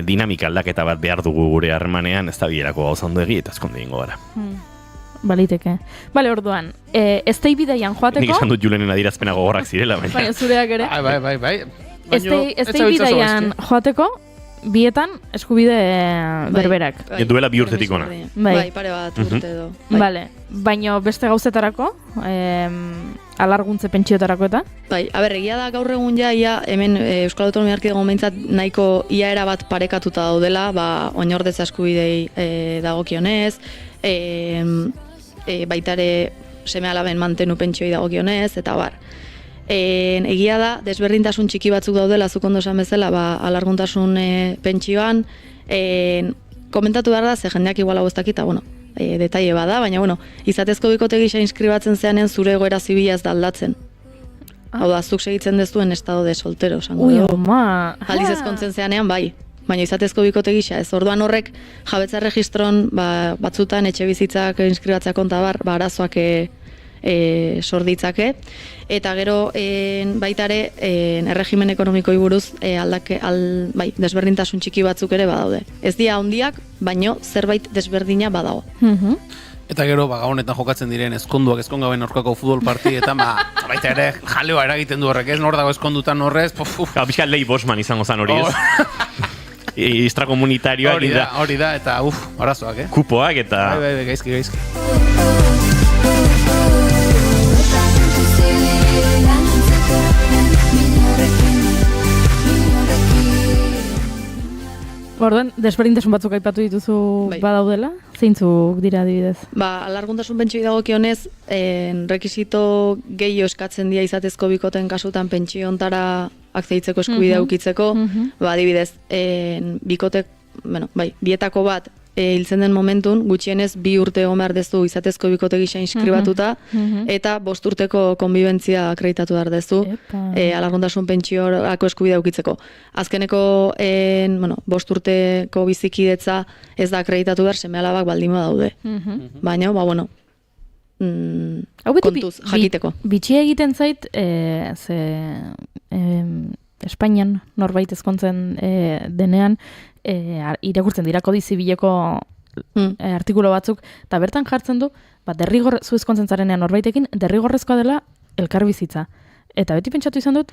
Dinamika aldaketa bat behar dugu gure harremanean, ez da bilerako gauzandu egi eta ezkonde ingo gara. Baliteke. Bale, orduan, ez da ibideian joateko... Nik izan dut Julenen adierazpena gogorrak zirela, baina zureak ere. Bai. Ez da ibideian joateko, bietan eskubide berberak. Duela 2 urtetik ona. Bai, pare bat urte edo. Bale, baina beste gauzetarako, alarguntze pentsiotarako eta? Bai, egia da gaur egun ia hemen Euskal Autonomia Erkidegoan behintzat nahiko iaera bat parekatuta daudela, oinordetza eskubidei dagokionez, baitare seme-alaben mantenu pentsioi dagokionez, eta bar. Egia da, desberdintasun txiki batzuk daudela, zuk ondo esan bezala, alarguntasun pentsioan, komentatu behar da, ze jendeak igual hau ez dakita, detaile bada, baina, izatezko bikote gisa inskribatzen zeanen zure egoera zibila ez da aldatzen. Hau da, zuk segitzen dezuen estado de soltero, sango dugu. Aldiz ezkontzen zeanean, bai. Baina izatezko bikote gisa, ez. Orduan horrek, jabetza registron, batzutan etxe bizitzak inskribatzea konta arazoak sorditzake, eta gero baitare erregimen ekonomikoi buruz desberdintasun txiki batzuk ere badaude. Ez dira handiak, baino zerbait desberdina badago. Eta gero, honetan jokatzen diren ezkonduak ezkongaben aurkako futbol partietan, baita ere jaleoa eragiten du horrek, ez? Nor dago ezkondutan horrez, Bizka Lei Bosman izango zan hori, ez? Extrakomunitarioak. Hori da, eta arazoak, Kupoak eta... Bai, gaizki. Orduan, desberdintasun batzuk aipatu dituzu badaudela? Zeintzuk dira adibidez? Alarguntasun pentsioi dagokionez, rekisito gehiago eskatzen dira izatezko bikoten kasutan pentsioontara akzeitzeko eskubidea ukitzeko, adibidez, bikotek, bietako bat hiltzen den momentun, gutxienez 2 urte egon behar dezu izatezko bikote gisa inskribatuta, eta 5 urteko konbibentzia akreditatu behar dezu, alarguntasun pentsiorako eskubidea ukitzeko. Azkeneko 5 urteko bizikidetza ez da akreditatu behar seme-alabak baldin badaude. Baina, Hau beti kontuz jakiteko. Bitxia egiten zait, Espainian norbait ezkontzen denean, irakurtzen dira kodi zibileko artikulu batzuk, eta bertan jartzen du, zu ezkontzen zarenean norbaitekin, derrigorrezkoa dela elkarbizitza. Eta beti pentsatu izan dut,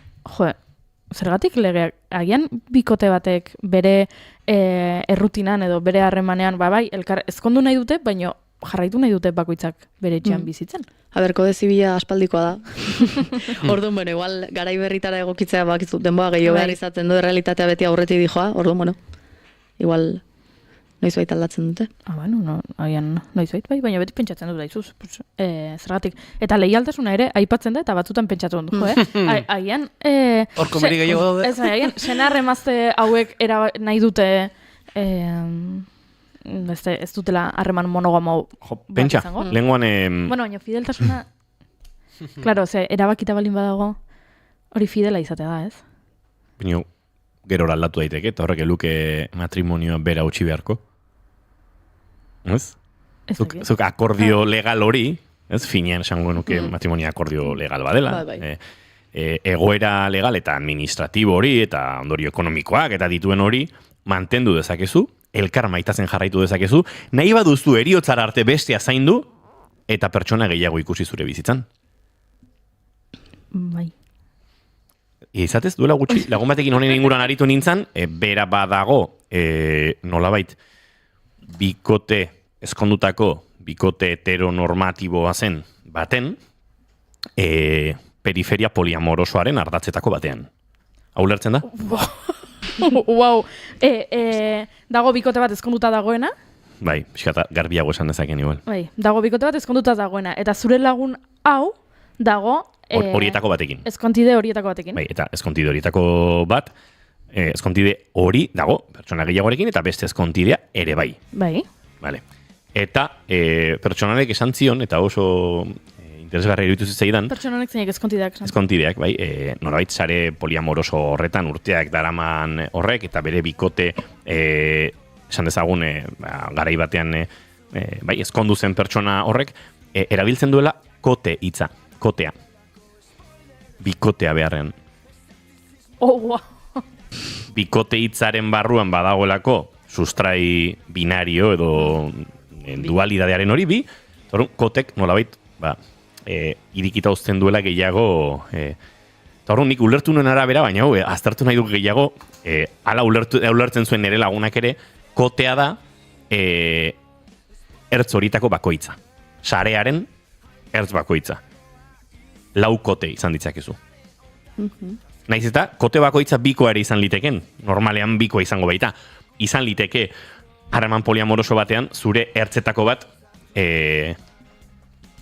zergatik legeak, agian bikote batek bere errutinan edo bere harremanean, bai, ezkondu nahi dute, baina jarraitu nahi dute bakoitzak bere etxean bizitzen. Kode zibila aspaldikoa da. Orduan, igual garai berritara egokitzea bakizu denboa gehiago behar izaten du, realitatea beti aurretik dijoa, orduan, igual noizbait aldatzen dute. Agian noizbait bai, baina beti pentsatzen dut daizuz. Zergatik. Eta leialtasuna ere aipatzen da, eta batzutan pentsatu dut, agian... Horko meri gehiago daude. Ez, agian, senar emazte hauek nahi dute... ez dutela harreman monogamo pentsa, lenguan... baina fideltasuna... Claro, erabakita balin badago, hori fidela izatea da, ez? Baina, gerora aldatu daiteke, eta horrek eluke matrimonioa bera utzi beharko. Ez? Zuk akordio legal hori, ez? Finean esango nuke matrimonio akordio legal badela. Egoera legal eta administratibo hori, eta ondorio ekonomikoak, eta dituen hori, mantendu dezakezu, elkar maitazen jarraitu dezakezu, nahi baduzu eriotzara arte bestea zaindu, eta pertsona gehiago ikusi zure bizitzan. Bai. Izatez, duela gutxi, lagun batekin honen inguruan aritu nintzen, bera badago, nolabait, bikote eskondutako, bikote heteronormatiboa zen baten, periferia poliamorosoaren ardatzetako batean. Hau lertzen da? Wow. Dago bikote bat ezkonduta dagoena? Bai, pixkata garbiago esan dezaken igual. Bai, dago bikote bat ezkonduta dagoena. Eta zure lagun hau dago... horietako batekin. Eskontide horietako batekin. Bai, eta eskontide horietako bat, eskontide hori dago, pertsona gehiagorekin, eta beste eskontidea ere bai. Bai. Vale. Eta pertsonalek esan zion, eta oso interesgarra iruditu zitzaidan. Pertsonanek zeinek eskontideak. Eskontideak, bai. Nolabait sare poliamoroso horretan urteak daraman horrek, eta bere bikote, esan dezagun, garai batean, bai, eskondu zen pertsona horrek, erabiltzen duela kote hitza, kotea. Bikotea beharren. Wow. Bikote hitzaren barruan badagoelako sustrai binario edo dualidadearen hori bi, kotek nolabait, irikita uzten duela gehiago, eta horren nik ulertu nuen arabera, baina aztertu nahi duk gehiago, ala ulertzen zuen nire lagunak ere, kotea da ertz horitako bakoitza. Sarearen ertz bakoitza. Lau kote izan ditzakezu. Naiz eta, kote bakoitza bikoa ere izan liteken, normalean bikoa izango baita. Izan liteke, harreman poliamoroso batean, zure ertzetako bat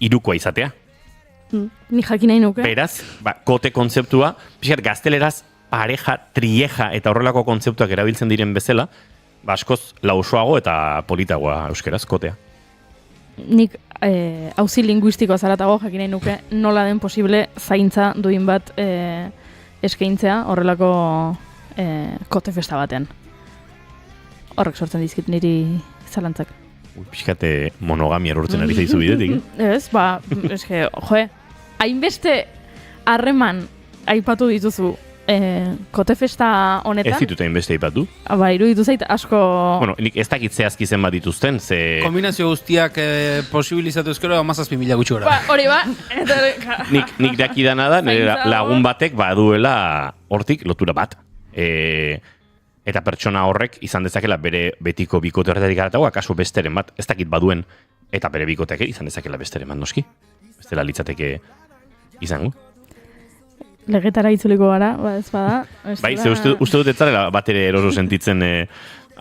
hirukoa izatea. Ni jakin nahi nuke. Beraz, kote kontzeptua, pixkat gazteleraz, pareja, trieja eta horrelako kontzeptuak erabiltzen diren bezala, askoz lausoago eta politagoa euskeraz, kotea. Nik auzi linguistikoa zaratago jakin nahi nuke nola den posible zaintza duin bat eskaintzea horrelako kote festa batean. Horrek sortzen dizkit niri zalantzak. Pixkate monogamia erortzen ari zaizu bidetik. Ez, eske, hainbeste harreman aipatu dituzu kote festa honetan. Ez ditut hainbeste aipatu? Iruditu zait asko... Bueno, nik ez dakit zehazki zen bat dituzten, ze... Kombinazio guztiak posibilizatu ezkero 17.000 gutxi gora. Hori ba. Nik dakidana da, lagun batek baduela hortik lotura bat. Eta pertsona horrek izan dezakela bere betiko bikote horretatik aratago, akaso besteren bat, ez dakit baduen, eta bere bikoteak izan dezakela besteren bat noski. Bestela litzateke izango. Legetara itzuliko gara, ez bada. Bai, ze uste dut ez zarela bat ere eroso sentitzen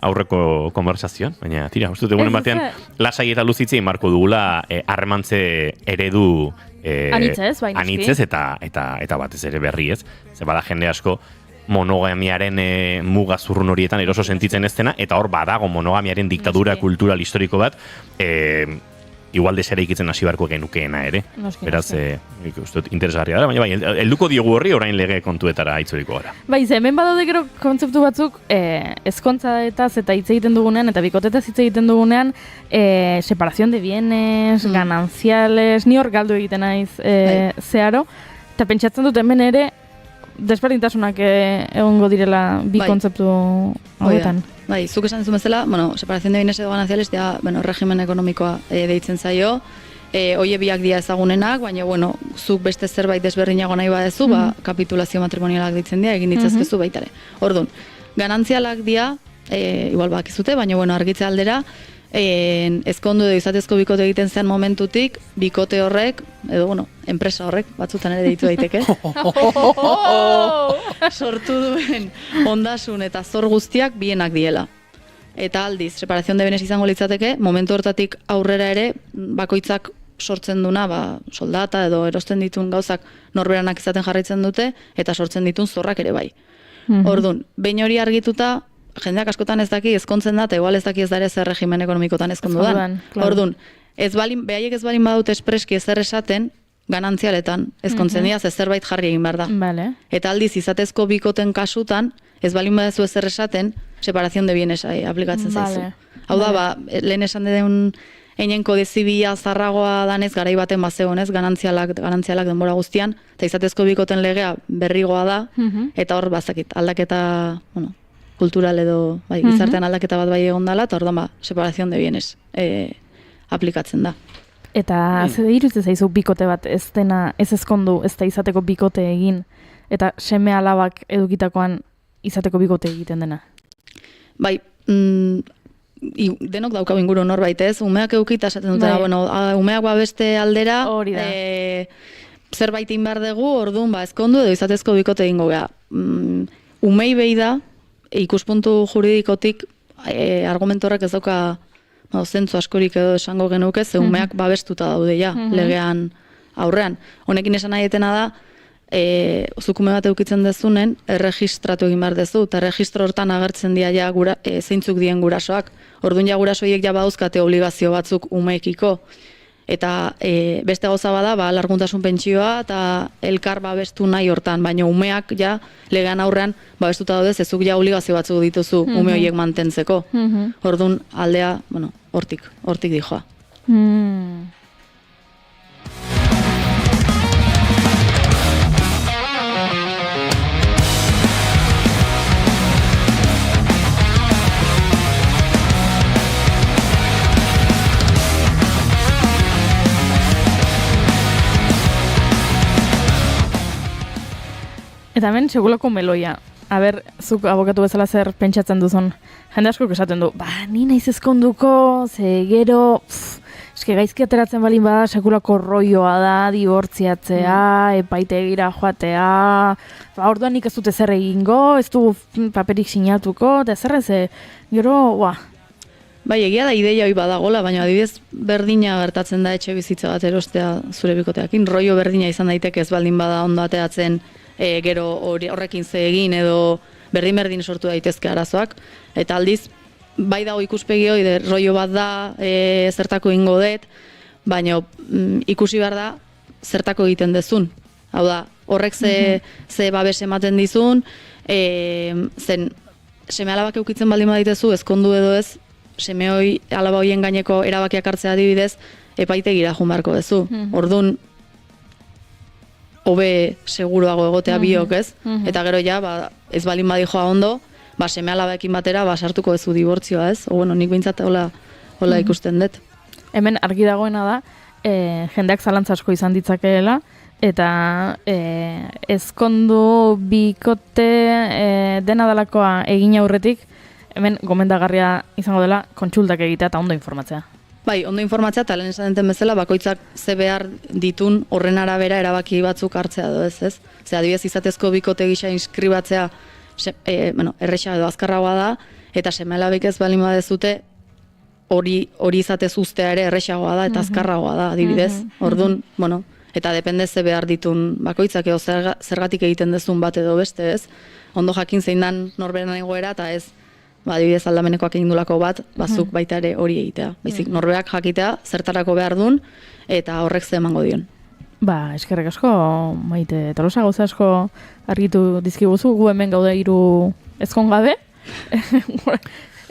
aurreko konversazioan, baina tira, uste dut egunen batean lasai eta luzitzei marko dugula harremantze eredu anitzez eta batez ere berri ez. Ze bada jende asko monogamiaren muga zurrun horietan eroso sentitzen ez dena, eta hor badago monogamiaren diktadura kultural historiko bat, igual desera ikitzen hasi beharko genukeena ere. Noski, Beraz, nik uste dut interesgarria da, baina bai, helduko diogu horri orain lege kontuetara itzuliko gara. Bai, hemen badaude gero kontzeptu batzuk ezkontzaetaz eta hitz egiten dugunean, eta bikotetaz hitz egiten dugunean, separación de bienes, gananciales, ni hor galdu egiten naiz zeharo, eta pentsatzen dut hemen ere, desberdintasunak egongo direla bi kontzeptu hauetan. Bai, zuk esan duzun bezala, separación de bienes edo gananciales, regimen ekonomikoa deitzen zaio, hoie biak dira ezagunenak, baina, zuk beste zerbait desberdinago nahi badezu, kapitulazio matrimonialak deitzen dira, egin ditzazkezu baitare. Orduan, ganantzialak dira, igual bakizute, baina, argitze aldera, ezkondu edo izatezko bikote egiten zen momentutik, bikote horrek, edo, enpresa horrek, batzutan ere deitu daiteke, sortu duen ondasun eta zor guztiak bienak diela. Eta aldiz, separación de bienes izango litzateke, momentu hortatik aurrera ere, bakoitzak sortzen duna, soldata edo erosten ditun gauzak norberanak izaten jarraitzen dute, eta sortzen ditun zorrak ere bai. Orduan, behin hori argituta, jendeak askotan ez daki ezkontzen da, eta igual ez daki ez da ere zer regimen ekonomikotan ezkondu dan. Orduan, behaiek ez balin badut espreski ezer esaten, ganantzialetan ezkontzen dira, zerbait jarri egin behar da. Eta aldiz, izatezko bikoten kasutan, ez balin badezu ezer esaten, separación de bienes aplikatzen zaizu. Hau da, lehen esan den einen kodezibia zarragoa danez, garai baten bazegonez, ganantzialak denbora guztian, eta izatezko bikoten legea berrigoa da, eta hor bazakit, aldaketa, kultural edo gizartean aldaketa bat bai egon dela, eta orduan separación de bienes aplikatzen da. Eta zer iruditzen zaizu bikote bat ez dena, ez ezkondu, ez da izateko bikote egin, eta seme alabak edukitakoan izateko bikote egiten dena? Bai, denok daukau inguru norbait ez, umeak eukita esaten dutena, umeak beste aldera, zerbait inbar dugu, orduan ezkondu edo izatezko bikote egingo geha. Umei behi da, ikuspuntu juridikotik argumentu horrek ez dauka zentzu askorik edo esango genuke, ze umeak babestuta daude ja, legean aurrean. Honekin esan nahi etena da, zukume bat eukitzen dezunen, erregistratu egin behar dezu, eta erregistro hortan agertzen dira ja zeintzuk dien gurasoak. Orduan ja gurasoiek ja badauzkate obligazio batzuk umeekiko. Eta beste gauza bada, larguntasun pentsioa eta elkar babestu nahi hortan, baina umeak ja legean aurrean babestuta daude, zezuk ja obligazio batzuk dituzu ume horiek mantentzeko. Orduan aldea, hortik dijoa. Eta hemen, segulako meloia. Aber, zuk abokatu bezala zer pentsatzen duzun. Jende askok esaten du, ni naiz ezkonduko, ze gero, eske gaizki ateratzen balin bada, sekulako roioa da, dibortziatzea, epaitegira joatea, orduan nik ez dute zer egingo, ez du paperik sinatuko, eta zer ez, gero, Bai, egia da ideia hoi badagola, baina adibidez berdina gertatzen da etxe bizitza bat erostea zure bikoteakin, roio berdina izan daiteke ez baldin bada ondo ateratzen, gero horrekin ze egin edo berdin sortu daitezke arazoak, eta aldiz bai dago ikuspegi hori roio bat da, zertako ingo dut, baina ikusi behar da zertako egiten dezun. Hau da, horrek ze babes ematen dizun, zen seme alabak eukitzen baldin baditezu, ezkondu edo ez, seme hoi alaba hoien gaineko erabakiak hartzea adibidez, epaitegira joan beharko dezu. Orduan, hobe seguruago egotea biok ez, eta gero ja, ez balin badijoa ondo, seme alabekin batera, sartuko dezu dibortzioa ez, nik bintzat hola ikusten dut. Hemen argi dagoena da, jendeak zalantza asko izan ditzakeela, eta ezkondu bikote dena dalakoa egin aurretik, hemen gomendagarria izango dela kontsultak egitea eta ondo informatzea. Bai, ondo informatzea eta lehen esan den bezala bakoitzak ze behar ditun horren arabera erabaki batzuk hartzea edo ez. Ze adibidez izatezko bikote gisa inskribatzea erresa edo azkarragoa da, eta seme alabek ez balin badezute hori izatez ustea ere erresagoa da eta azkarragoa da adibidez. Orduan, eta depende ze behar ditun bakoitzak edo zergatik egiten dezun bat edo beste ez. Ondo jakin zein dan norberan egoera eta ez adibidez aldamenekoak egin dulako bat, bazuk baita ere hori egitea. Baizik, norbeak jakitea, zertarako behar duen, eta horrek ze emango dion. Ba, eskerrik asko, Maite, Tolosa gauza asko argitu dizkiguzu, gu hemen gaude 3 ezkon gabe.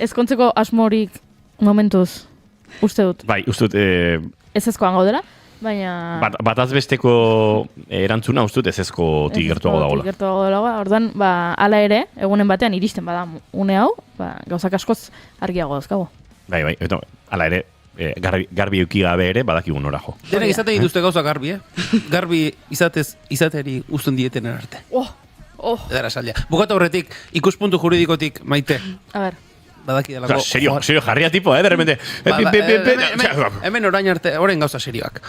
Ezkontzeko asmorik momentuz uste dut. Bai, uste dut... Ez ezkoan gaudela, baina... Bataz besteko erantzuna uste dut ez ezkotik gertuago dagoela. Gertuago dagoela, orduan, hala ere, egunen batean iristen bada une hau, gauzak askoz argiago dauzkago. Bai, eta hala ere, garbi euki gabe ere badakigun nora jo. Denek izaten dituzte gauza garbi, Garbi izateri uzten dieten arte. Edara saldia. Bukatu horretik, ikuspuntu juridikotik, Maite. A ber. Badakidalako... Serio jarria tipo, de repente... Hemen orain arte, orain gauza serioak.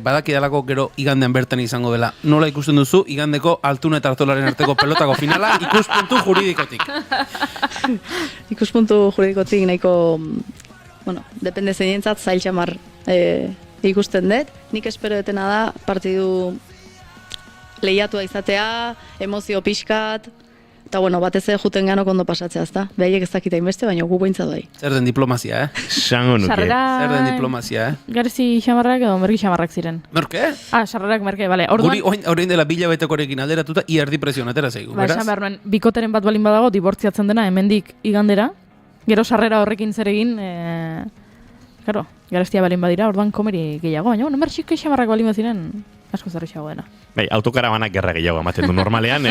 Badakidalako gero igandean bertan izango dela. Nola ikusten duzu, igandeko Altuna eta Artolaren arteko pelotako finala, ikuspuntu juridikotik. Ikuspuntu juridikotik nahiko... Bueno, depende zeinentzat zail txamar ikusten dut. Nik espero detena da partidu lehiatua izatea, emozio pixkat, eta bueno, batez ere juten gano kondo pasatzea, ezta? Behaiek ez dakita inbeste, baina gu behintzat bai. Zer den diplomazia, Sango nuke. Zer den diplomazia, Garzi xamarrak edo merki xamarrak ziren. Merke? Sarrerak merke, bale. Orduan... Guri orain dela bilabetekorekin alderatuta, erdi presioan atera zaigu, beraz? Esan behar nuen, bikoteren bat balin badago, dibortziatzen dena, hemendik igandera, gero sarrera horrekin zer egin, claro, garestia balin badira, orduan komeri gehiago, baina, merxik xamarrak balin baziren, asko zerrexago dena. Bai, autokarabanak gerra gehiago ematen du normalean,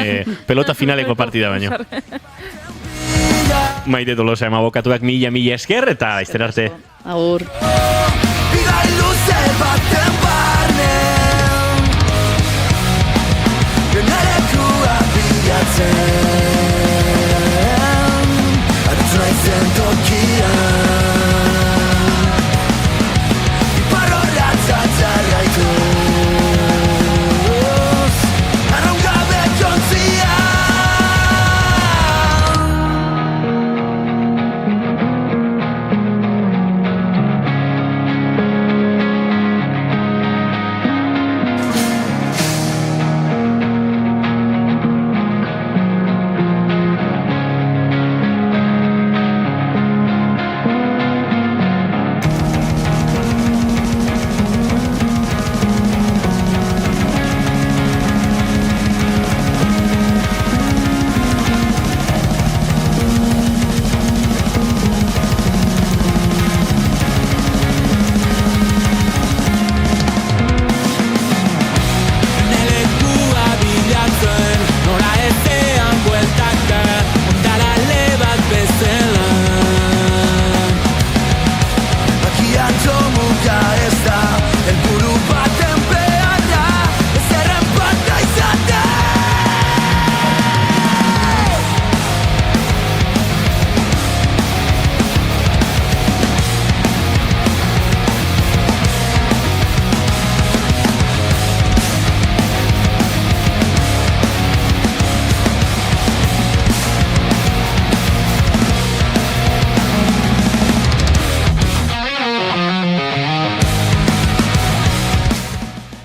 pelota finaleko partida baino. Maite Tolosa emabokatuak mila esker, eta izter arte. Agur. Bidai luze baten barnen Generekua bilatzen Aditz naizen tokian Iparrorratza txarraituz Arraun gabe jontzian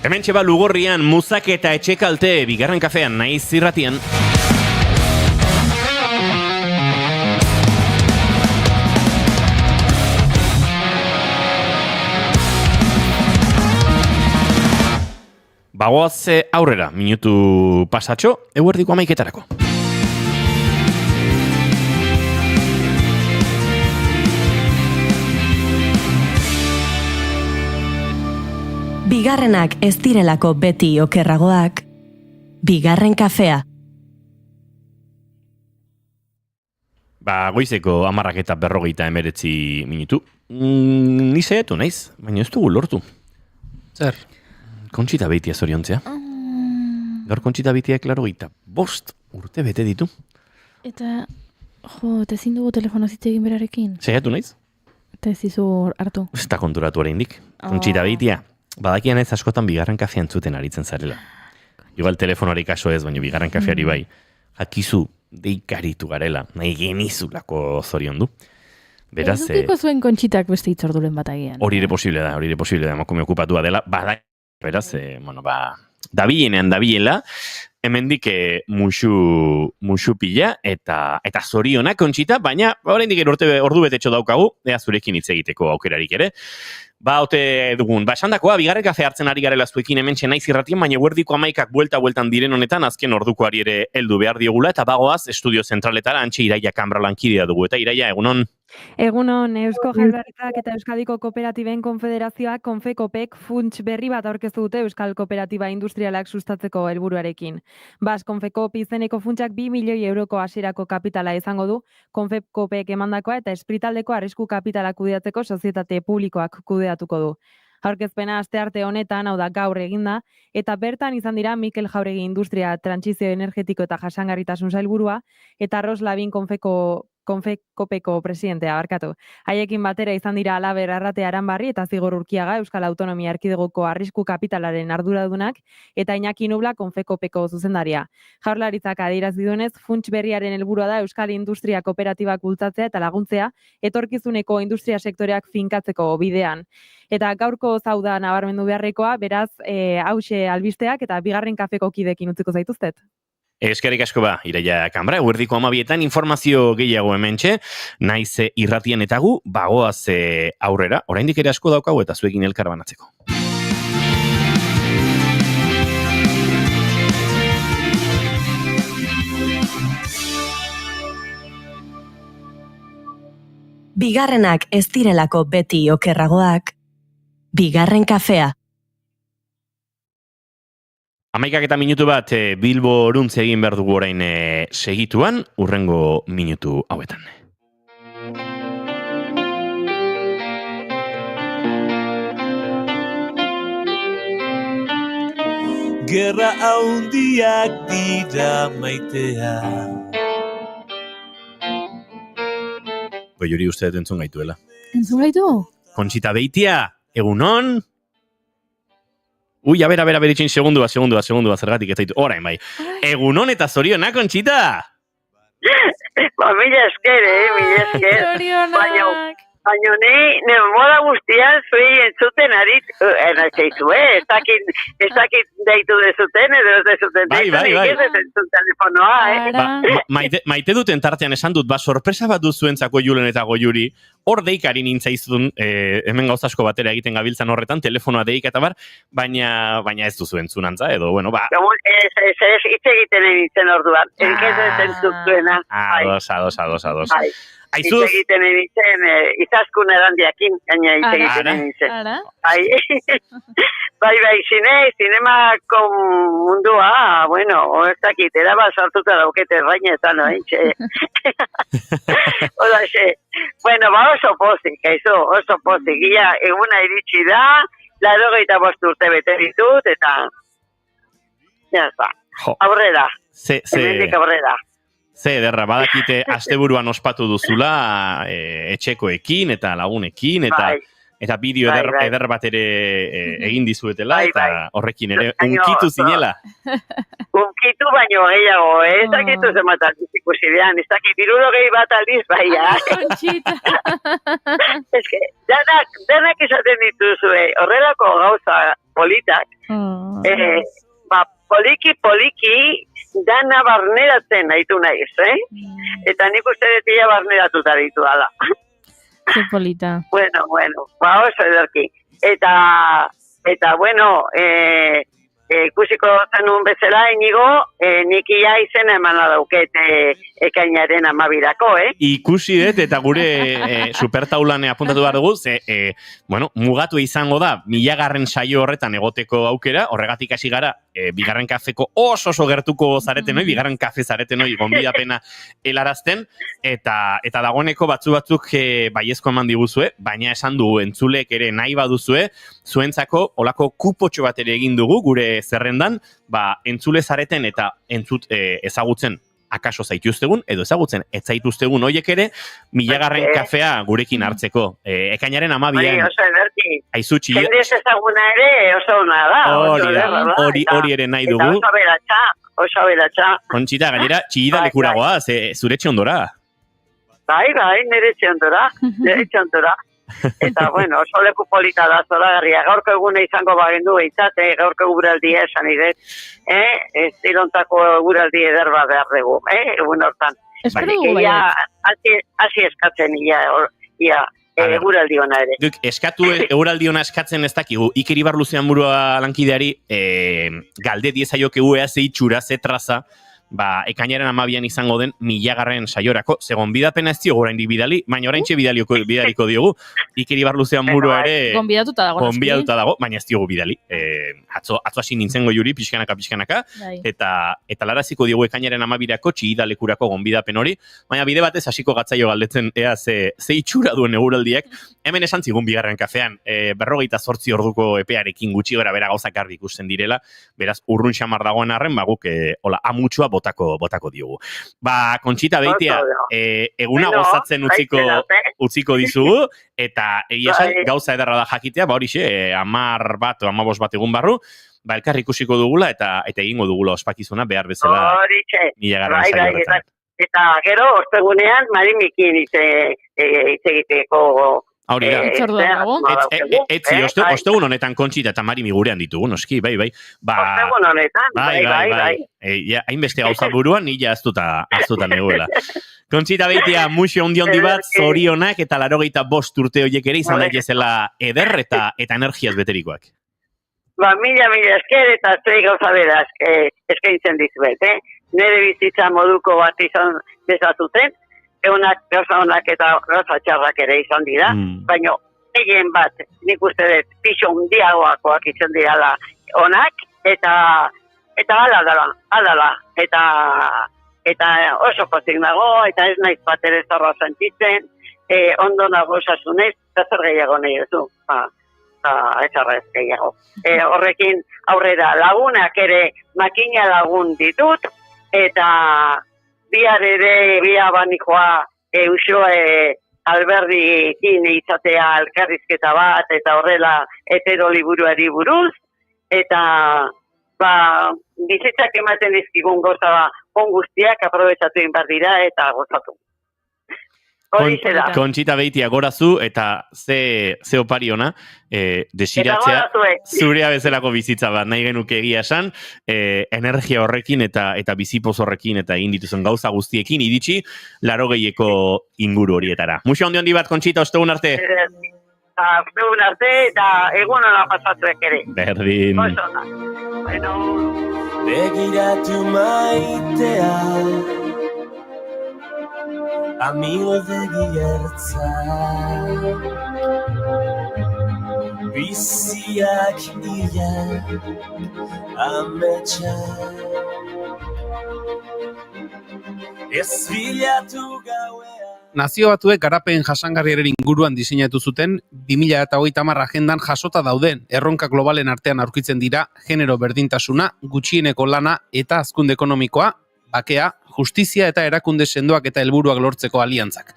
Hementxe ba Lugorrian, muzak eta etxekalte, bigarren kafean, naiz irratian. Bagoaz aurrera, minutu pasatxo, eguerdiko 11:00. Bigarrenak ez direlako beti okerragoak, bigarren kafea. Goizeko 11:49 minutu. Ni saiatu naiz, baina ez dugu lortu. Zer? Kontxita Beitia zoriontzea. Gaur Kontxita Beitia 85 urte bete ditu. Eta, eta ezin dugu telefonoz hitz egin berarekin. Saiatu naiz? Eta ez izu hartu. Ez da konturatu oraindik. Kontxita Beitia. Badakian ez askotan bigarren kafean zuten aritzen zarela. Igual telefonari kaso ez, baina bigarren kafeari bai. Jakizu deikaritu garela, nahi genizulako zorion du. Beraz... Edukiko zuen Kontxitak beste itzorduren bat agian. Hori ere posible da, emakume okupatua dela. Beraz, dabilenean dabilela, hemendik musu pila, eta zorionak Kontxita, baina oraindik ordu betetxo daukagu, ea zurekin hitz egiteko aukerarik ere. Ote dugun, esandakoa, bigarren kafe hartzen ari garela zuekin hemen naiz irratien, baina eguerdiko 11ak bueltan diren honetan, azken ordukoari ere heldu behar diogula, eta bagoaz, estudio zentraletara, antxe Iraia Kanbra lankidea dugu, eta Iraia, egunon? Egunon, Eusko Jaurlaritzak eta Euskadiko Kooperatiben Konfederazioak Konfekopek funts berri bat aurkeztu dute Euskal Kooperatiba Industrialak sustatzeko helburuarekin. Konfekop izeneko funtsak 2 milioi euroko hasierako kapitala izango du, Konfekopek emandakoa eta Espritaldeko arrisku kapitala kudeatzeko sozietate publikoak kudeatuko du. Aurkezpena astearte honetan, hau da gaur eginda, eta bertan izan dira Mikel Jauregi Industria Trantsizio Energetiko eta Jasangarritasun Sailburua eta Ros Labin Konfekopeko presidentea, barkatu. Haiekin batera izan dira Alaber Arrate Aranbarri eta Zigor Urkiaga Euskal Autonomia Erkidegoko arrisku kapitalaren arduradunak eta Iñaki Nubla Konfekopeko zuzendaria. Jaurlaritzak adierazi duenez, funts berriaren helburua da Euskal Industria Kooperatibak bultzatzea eta laguntzea etorkizuneko industria sektoreak finkatzeko bidean. Eta gaurko zauda nabarmendu beharrekoa, beraz, hauxe albisteak eta bigarren kafeko kidekin utziko zaituztet. Eskerrik asko Iraia Kanbra, eguerdiko 12etan informazio gehiago hementxe, naiz irratien eta gu, bagoaz aurrera, oraindik ere asko daukagu eta zuekin elkar banatzeko. Bigarrenak ez direlako beti okerragoak, bigarren kafea. 11 minutu bat Bilbo oruntz egin behar dugu orain segituan, urrengo minutu hauetan. Gerra haundiak dira maitea. Goiuri uste entzun gaituela. Entzun gaitu? Kontxita Beitia, egunon? Ui, a ber, itxin segundua, zergatik ez zaitu. Orain bai. Egunon eta zorionak, Kontxita? Mila esker. Zorionak. Baina ni moda guztian zuei entzuten arit, ez dakit deitu dezuten, edo ez dezuten deitu, ez entzun telefonoa, Maite duten tartean esan dut, sorpresa bat duzuentzako Julen eta Goiuri, hor deikari nintzaizun, hemen gauza asko batera egiten gabiltzan horretan, telefonoa deik eta bar, baina ez duzu entzunantza, edo, bueno, Ez hitz egiten nintzen orduan, ez entzutuena. Ados. Hitz egiten nintzen, izaskun erandiakin, gaina hitz egiten nintzen. Bai, zinemako mundua, bueno, ez dakit, eraba sartuta daukete errainetan, Oda, bueno, oso pozik, Ia, eguna iritsi da, 85 urte bete ditut, eta ya está, aurrera, hemendik aurrera. Ze ederra, badakite asteburuan ospatu duzula etxekoekin eta lagunekin eta bideo eder bat ere egin dizuetela eta horrekin ere unkitu zinela. Unkitu baino gehiago, ez dakitu zenbat ikusi dean, ez dakit 60 bat aldiz baia. Kontxita. Ez que, danak esaten dituzue, horrelako gauza politak, poliki, dana barneratzen nahitu nahiz, Eta nik uste detia barneratuta ditu dala. Ze polita. Bueno, oso ederki. Eta bueno, ikusiko zenun bezala, Inigo, nik ia izena emana dauket ekainaren 12-rako, Ikusi dut, eta gure supertaulan apuntatu behar dugu, bueno, mugatu izango da, 1000. Saio horretan egoteko aukera, horregatik hasi gara, bigarren kafeko oso gertuko zareten hoi, bigarren kafe zareten hoi, gonbidapena helarazten, eta dagoeneko batzuk baiezko eman diguzue, baina esan dugu entzulek ere nahi baduzue, zuentzako olako kupotxo bat ere egin dugu, gure zerrendan, entzule zareten eta ezagutzen akaso zaituztegun, edo ezagutzen ez zaituztegun hoiek ere, 1000. Kafea gurekin hartzeko. Ekainaren 12an. Oso ederki. Aizu txilla. Jende ez ezaguna ere oso ona da. Hori ere nahi dugu. Eta oso aberatsa. Kontxita, gainera, txillida lekuragoa, zure etxe ondora. Bai, nire etxe ondora. Eta, bueno, oso leku polita da zoragarria. Gaurko egune izango bagendu eitzate, gaurko eguraldia esan idet. Estilontako eguraldi eder bat behar dugu, egun hortan. Espero dugu hasi eskatzen, eguraldi ona ere. Duk, eskatu eguraldi ona eskatzen ez dakigu. Iker Ibar Luzean burua lankideari galde diezaiokegu ea ze itxura, ze traza, ekainaren 12an izango den 1000. Saiorako. Segon bidapena ez diogu oraindik bidali, baina oraintxe bidaliko diogu. Iker Ibar Luzean burua ere gonbidatuta dago, baina ez diogu bidali. Atzo hasi nintzengo juri, pixkanaka, eta laraziko diogu ekainaren 12ako txihidalekurako gonbidapen hori, baina bide batez hasiko gatzaio galdetzen ea ze itxura duen eguraldiak. Hemen esan zigun bigarren kafean, 48 orduko epearekin gutxi gara bera gauzak garbi ikusten direla, beraz urrun xamar dagoen arren, guk amutxua botako diogu. Kontxita Beitia, eguna gozatzen utziko dizugu, eta egia esan gauza edarra da jakitea, horixe, 10 bat o 15 bat egun barru, elkar ikusiko dugula eta egingo dugula ospakizuna behar bezala 1000. Saiorretan. Eta gero, ostegunean, Marimikin hitz egiteko. Hori da. Ostegun honetan Kontxita eta Marimi gurean ditugu, noski, bai. Ostegun honetan, bai. Hainbeste gauza buruan, nila aztuta neguela. Kontxita Beitia, muxo ondi bat, zorionak eta 85 urte horiek ere izan daitezela eder eta energiaz beterikoak. Mila esker eta zei gauza beraz eskaintzen dizuet, Nere bizitza moduko bat izan dezatuten, gauza honak eta gauza txarrak ere izan dira, baina egin bat, nik uste dut, pixo hundiagoakoak izan dira honak, eta ala eta oso pozik nago, eta ez naiz bat ere zorra sentitzen, ondo nago osasunez, eta zer gehiago nahi duzu, ez arrez gehiago. Horrekin aurrera lagunak ere makina lagun ditut, eta bihar banikoa Eusoe Alberdikin izatea elkarrizketa bat, eta horrela hetero liburuari buruz, eta bizitzak ematen dizkigun goza on guztiak aprobetxatu egin behar dira eta gozatu. Kontxita Beitia gorazu eta ze opari ona desiratzea zurea bezalako bizitza bat nahi genuke egia esan, energia horrekin eta bizipoz horrekin eta egin dituzen gauza guztiekin iritsi 80ko inguru horietara. Muxo handi bat, Kontxita, ostegun arte. Ostegun arte eta egun ona pasatuek ere. Berdin. Begiratu maitea amigo begi ertza biziak ia ametsa ez bilatu gauea. Nazio Batuek garapen jasangarriaren inguruan diseinatu zuten 2030 agendan jasota dauden erronka globalen artean aurkitzen dira genero berdintasuna, gutxieneko lana eta hazkunde ekonomikoa, bakea, justizia eta erakunde sendoak eta helburuak lortzeko aliantzak.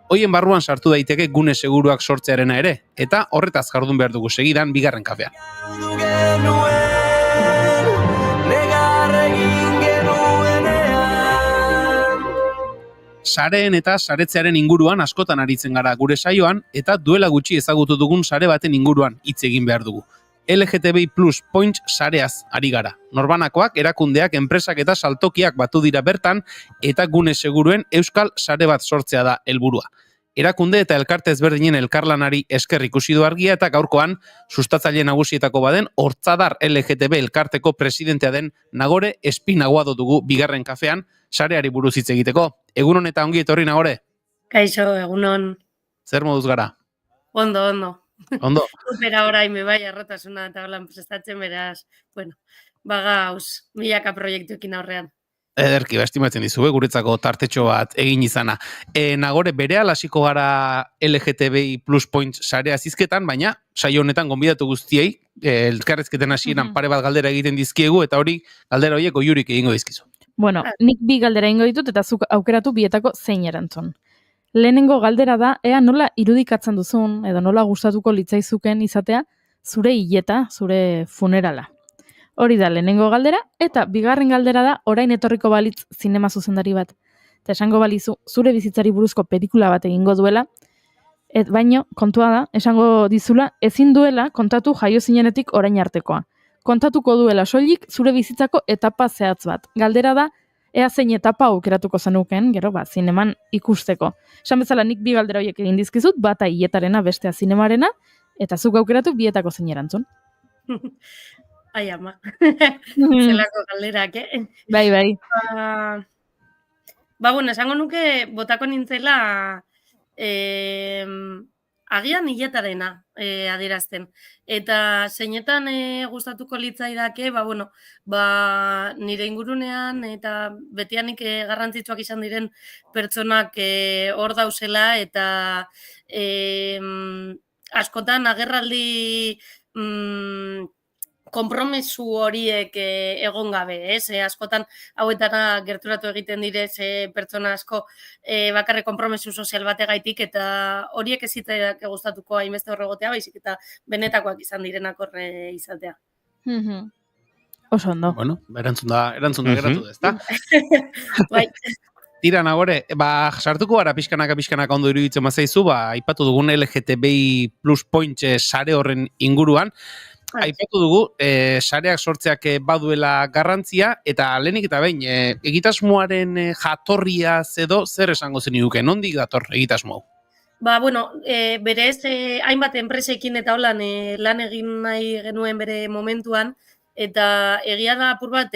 Hoien barruan sartu daiteke gune seguruak sortzearena ere, eta horretaz jardun behar dugu segidan bigarren kafean. Sareen eta saretzearen inguruan askotan aritzen gara gure saioan, eta duela gutxi ezagutu dugun sare baten inguruan hitz egin behar dugu. LGTBI Plus Points sareaz ari gara. Norbanakoak, erakundeak, enpresak eta saltokiak batu dira bertan, eta gune seguruen euskal sare bat sortzea da helburua. Erakunde eta elkarte ezberdinen elkarlanari esker ikusi du argia eta gaurkoan sustatzaile nagusietako baden Hortzadar LGTB elkarteko presidentea den Nagore Espinaguado dugu bigarren kafean sareari buruz hitz egiteko. Egunon eta ongi etorri Nagore. Kaixo, egunon. Zer moduz gara? Ondo. Ondo. Supera orain me bai arrotasuna eta holan prestatzen beraz, bagauz milaka proiektuekin aurrean. Ederki, estimatzen dizu, guretzako tartetxo bat egin izana. Nagore, berehala hasiko gara LGTBI Plus Points sarea zizketan, baina saio honetan gonbidatu guztiei, elkarrezketen hasieran pare bat galdera egiten dizkiegu, eta hori galdera horiek oiurik egingo dizkizu. Bueno, nik bi galdera egingo ditut, eta zuk aukeratu bietako zein erantzun. Lehenengo galdera da, ea nola irudikatzen duzun, edo nola gustatuko litzaizuken izatea, zure hileta, zure funerala. Hori da lehenengo galdera, eta bigarren galdera da, orain etorriko balitz zinema zuzendari bat. Eta esango balizu, zure bizitzari buruzko pelikula bat egingo duela, Baino, kontua da, esango dizula, ezin duela kontatu jaio zinenetik orain artekoa. Kontatuko duela soilik zure bizitzako etapa zehatz bat. Galdera da, ea zein etapa aukeratuko zenuken, gero, zineman ikusteko. Esan bezala nik bi galdera horiek egin dizkizut, bata hiletarena, bestea zinemarena, eta zuk aukeratu bietako zein erantzun. Ai, ama. Zelako galderak, Bai. Bueno, esango nuke botako nintzela agian hiletarena adierazten. Eta zeinetan gustatuko litzaidake, nire ingurunean eta betianik garrantzitsuak izan diren pertsonak hor dauzela eta askotan agerraldi konpromesu horiek egon gabe, askotan hauetara gerturatu egiten direz pertsona asko bakarrik konpromesu sozial bategaitik eta horiek ez zitzaidak gustatuko hainbeste horregotea, baizik eta benetakoak izan direnak horre izatea. Oso ondo. Bueno, erantzun da geratu da, ezta? Bai. Tira, Nagore, sartuko gara pixkanaka ondo iruditzen bazaizu, aipatu dugun LGTBI plus point sare horren inguruan, aipatu dugu, sareak sortzeak baduela garrantzia, eta lehenik eta behin, egitasmoaren jatorria edo zer esango zeniguke, nondik dator egitasmo? Berez, hainbat enpresekin eta holan lan egin nahi genuen bere momentuan, eta egia da apur bat,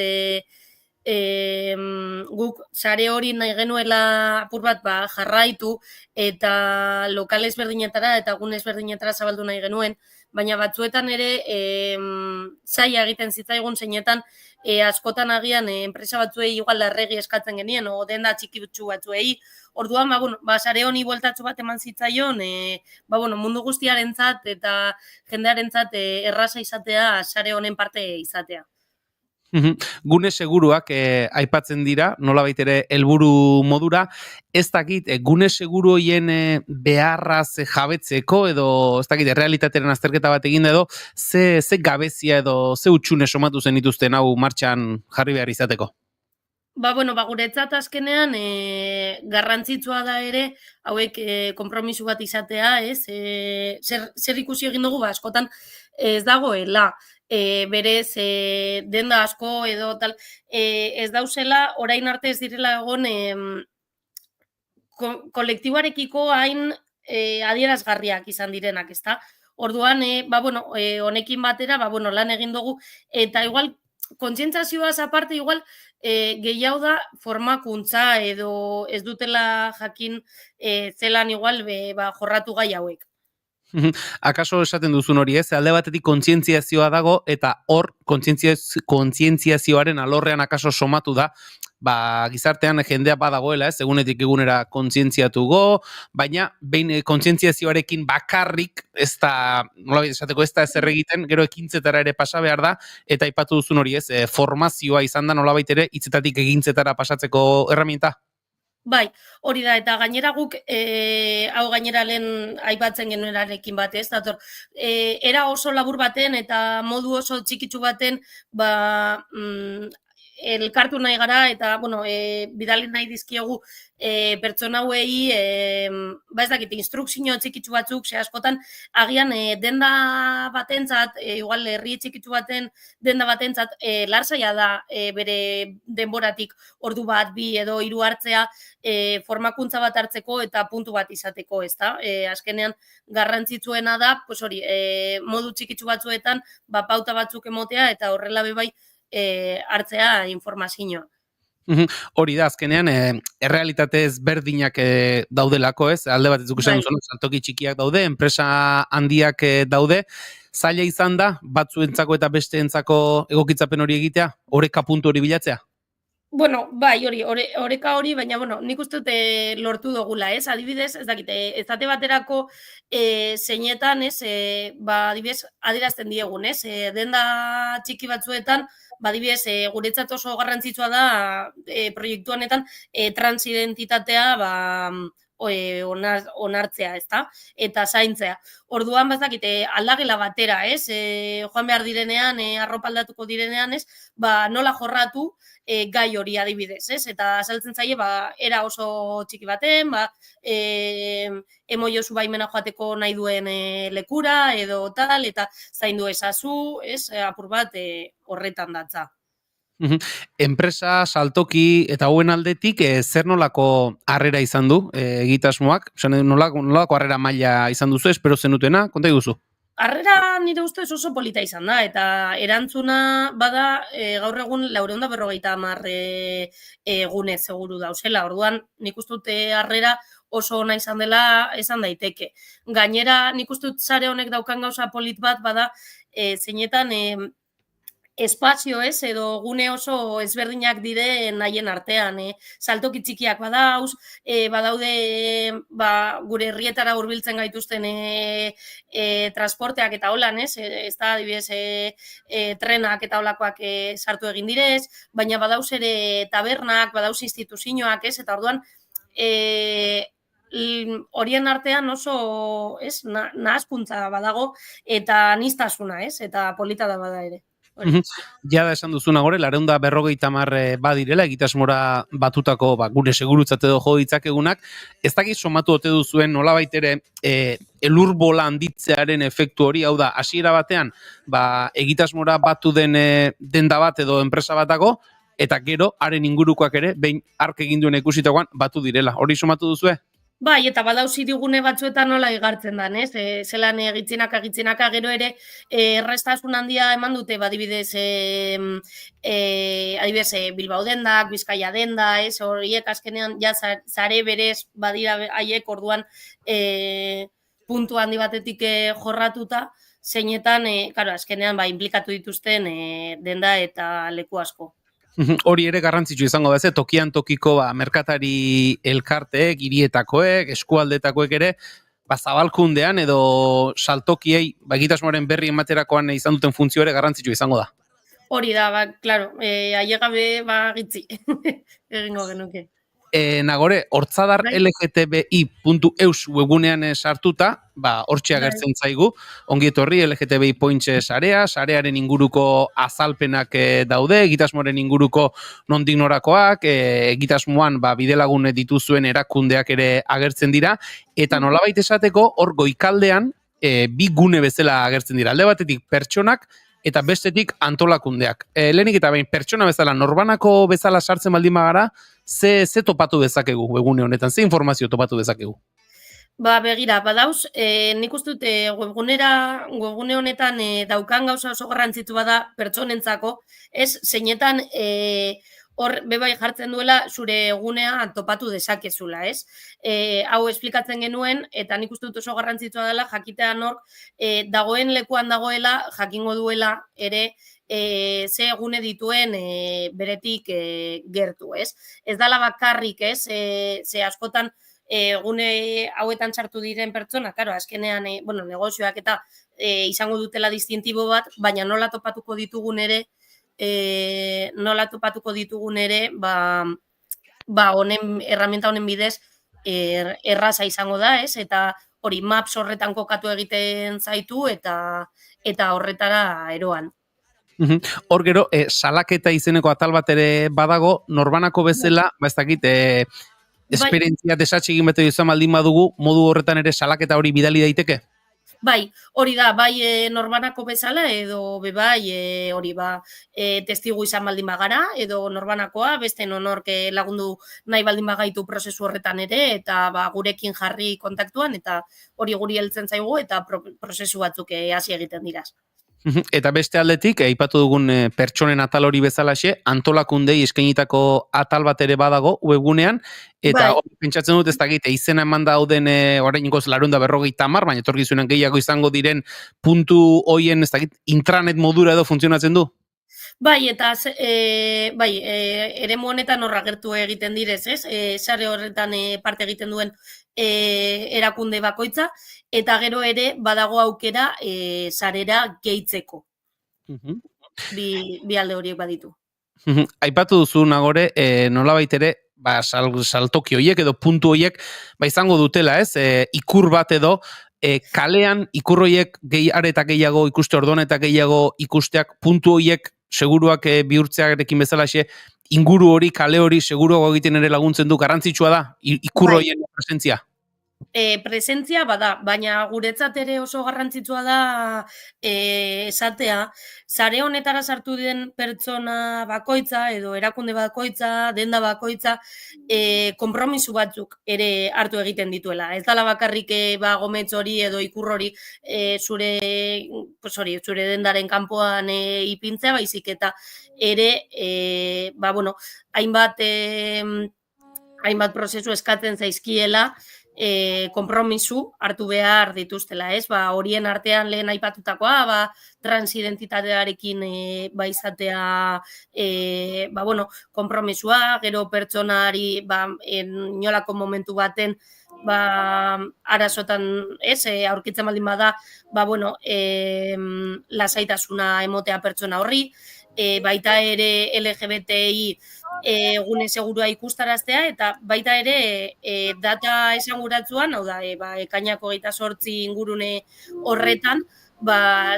guk sare hori nahi genuela apur bat jarraitu, eta lokal ezberdinetara eta gun ezberdinetara zabaldu nahi genuen, baina batzuetan ere zaila egiten zitzaigun zeinetan askotan agian enpresa batzuei igual larregi eskatzen genien, o denda txikitsu batzuei, orduan, sare honi bueltatxo bat eman zitzaion, mundu guztiarentzat eta jendearentzat erraza izatea sare honen parte izatea. Gune seguruak aipatzen dira, nolabait ere helburu modura, ez dakit, gune seguru hoien beharraz jabetzeko edo, ez dakit, realitatearen azterketa bat egin edo, ze gabezia edo, ze utxune somatu zen dituzten hau martxan jarri behar izateko? Guretzat azkenean garrantzitsua da ere, hauek konpromisu bat izatea, zer ikusi egin dugu, askotan ez dagoela, berez denda asko edo tal, ez dauzela, orain arte ez direla egon kolektiboarekiko hain adierazgarriak izan direnak, ezta? Orduan, honekin batera, lan egin dugu, eta igual, kontzientzazioaz aparte, igual, gehiago da formakuntza edo ez dutela jakin zelan igual jorratu gai hauek. Akaso esaten duzun hori ez, alde batetik kontzientziazioa dago eta hor kontzientziazioaren alorrean akaso somatu da, gizartean jendea badagoela ez, egunetik egunera kontzientziatugo, baina behin kontzientziazioarekin bakarrik ez da, nolabait esateko ez da ezer egiten, gero ekintzetara ere pasa behar da, eta aipatu duzun hori ez, formazioa izan da nolabait ere hitzetatik egintzetara pasatzeko erraminta? Bai, hori da, eta gainera guk, hau gainera lehen aipatzen genuenarekin bat, ez? Dator, era oso labur baten eta modu oso txikitsu baten, elkartu nahi gara, eta, bidali nahi dizkiegu pertsona hauei, ez dakit, instrukzio txikitsu batzuk, askotan, agian denda batentzat, igual herri txikitsu baten denda batentzat, larsaia da bere denboratik ordu bat, bi edo hiru hartzea, formakuntza bat hartzeko eta puntu bat izateko, ezta? Azkenean garrantzitsuena da, modu txikitsu batzuetan, pauta batzuk emotea eta horrela bebai hartzea informazioa. Hori da, azkenean, errealitate ezberdinak daudelako, ez? Alde bat esan duzun, saltoki txikiak daude, enpresa handiak daude, zaila izan da, batzuentzako eta besteentzako egokitzapen hori egitea, oreka puntu hori bilatzea? Bai, oreka hori, baina, nik uste dute lortu dugula, ez? Adibidez, ez dakite, ezate baterako zeinetan, ez? Adibidez, adierazten diegun, ez? Denda txiki batzuetan, adibidez, guretzat oso garrantzitsua da proiektu honetan transidentitatea onartzea, ezta? Eta zaintzea. Orduan bazakite aldagela batera, ez? Joan behar direnean, arropa aldatuko direnean, ez? Nola jorratu gai hori adibidez, ez? Eta azaltzen zaie, era oso txiki baten, emoiozu baimena joateko nahi duen lekura edo tal, eta zaindu ezazu, ez? Apur bat horretan datza. Enpresa, saltoki eta hauen aldetik zer nolako harrera izan du egitasmoak? Nolako harrera maila izan duzu, espero zenutena? Konta iguzu? Harrera nire ustez oso polita izan da, eta erantzuna bada gaur egun 450 gune seguru dauzela. Orduan nik uste dut harrera oso ona izan dela esan daiteke. Gainera nik uste dut sare honek daukan gauza polit bat bada zeinetan espazio ez, edo gune oso ezberdinak dire nahien artean. Saltoki txikiak badauz, badaude gure herrietara hurbiltzen gaituzten transporteak eta holan, ez? Ez da, adibidez, trenak eta holakoak sartu egin direz, baina badauz ere tabernak, badauz instituzioak, ez? Eta orduan, horien artean oso, ez? Nahazkuntza badago eta aniztasuna, ez? Eta polita da bada ere. Ja da esan duzuna gore, 450 badirela, egitasmora batutako gure segurutzat edo jo ditzakegunak. Ez dakit somatu ote duzuen nolabait ere elur bola handitzearen efektu hori, hau da, hasiera batean, egitasmora batu den denda bat edo enpresa bat dago, eta gero, haren ingurukoak ere, behin ark egin duen ikusitakoan batu direla. Hori somatu duzue? Bai, eta badauzi digune batzuetan nola igartzen dan, ez? Zelan egitzinaka gero ere errestasun handia eman dute, adibidez Bilbao dendak, Bizkaia denda, ez? Horiek azkenean ja zare berez badira haiek orduan puntu handi batetik jorratuta, zeinetan, azkenean inplikatu dituzten denda eta leku asko. Hori ere garrantzitsu izango da, tokian tokiko merkatari elkarteek, hirietakoek, eskualdetakoek ere, zabalkundean edo saltokiei egitasmoaren berri ematerakoan izan duten funtzio ere garrantzitsu izango da. Hori da, claro, ailegabe gitzi egingo genuke. Nagore, hortzadar lgtbi.eus webunean sartuta, hortxe agertzen zaigu, ongi etorri LGTBI Pointxe sarea, sarearen inguruko azalpenak daude, egitasmoaren inguruko nondik norakoak, egitasmoan bidelagun dituzuen erakundeak ere agertzen dira, eta nolabait esateko hor goikaldean bi gune bezala agertzen dira. Alde batetik pertsonak, eta bestetik antolakundeak. Lehenik eta behin pertsona bezala, norbanako bezala sartzen baldin bagara, ze topatu dezakegu webgune honetan, ze informazio topatu dezakegu? Begira, badauz, nik uste dute webgune honetan daukan gauza oso garrantzitu bada pertsonentzako, ez zeinetan hor bebai jartzen duela zure egunea topatu dezakezula, ez? Hau esplikatzen genuen, eta nik uste dut oso garrantzitsua dela, jakitean hor, dagoen lekuan dagoela, jakingo duela ere, ze egune dituen beretik gertu, ez? Ez dala bakarrik, ez? Ze askotan egune hauetan sartu diren pertsona, karo, azkenean, negozioak eta izango dutela distintibo bat, baina nola topatuko ditugun ere, honen erramienta honen bidez erraza izango da, ez? Eta hori maps horretan kokatu egiten zaitu eta horretara eroan. Hor gero, salaketa izeneko atal bat ere badago, norbanako bezala, ez dakit, esperientzia desatxe egin bete izan baldin badugu, modu horretan ere salaketa hori bidali daiteke? Bai, hori da, bai norbanako bezala edo hori testigu izan baldin bagara edo norbanakoa, beste nonork lagundu nahi baldin bagaitu prozesu horretan ere eta gurekin jarri kontaktuan eta hori guri heltzen zaigu eta prozesu batzuk hasi egiten diraz. Eta beste aldetik, aipatu dugun pertsonen atal hori bezalaxe, antolakundei eskainitako atal bat ere badago webgunean, eta pentsatzen dut ez dakit, izena eman dauden orain ingoz 450, baina etorkizunen gehiago izango diren puntu hoien ez dakit, intranet modura edo funtzionatzen du? Bai, eta eremu honetan horra gertu egiten direz, ez? Sare horretan parte egiten duen erakunde bakoitza, eta gero ere badago aukera sarera gehitzeko. Bi alde horiek baditu. Aipatu duzu nagore, nolabait ere, saltoki horiek edo puntu horiek izango dutela, ez? Ikur bat edo kalean ikur horiek are eta gehiago ikuste, orduan eta gehiago ikusteak puntu horiek seguruak bihurtzearekin bezalaxe inguru hori, kale hori seguruago egiten ere laguntzen du, garrantzitsua da ikur horien presentzia. Presentzia bada, baina guretzat ere oso garrantzitsua da esatea, sare honetara sartu den pertsona bakoitza edo erakunde bakoitza, denda bakoitza, konpromisu batzuk ere hartu egiten dituela. Ez dala bakarrik gometz hori edo ikur hori zure dendaren kanpoan ipintzea, baizik eta ere, hainbat prozesu eskatzen zaizkiela, konpromisu hartu behar dituztela, ez? Horien artean lehen aipatutakoa, transidentitatearekin izatea konpromisua, gero pertsonari inolako momentu baten arazotan aurkitzen baldin bada, lasaitasuna emotea pertsona horri, baita ere LGBTI gune segurua ikustaraztea, eta baita ere data esanguratzuan, hau da, ekainako 28 ingurune horretan,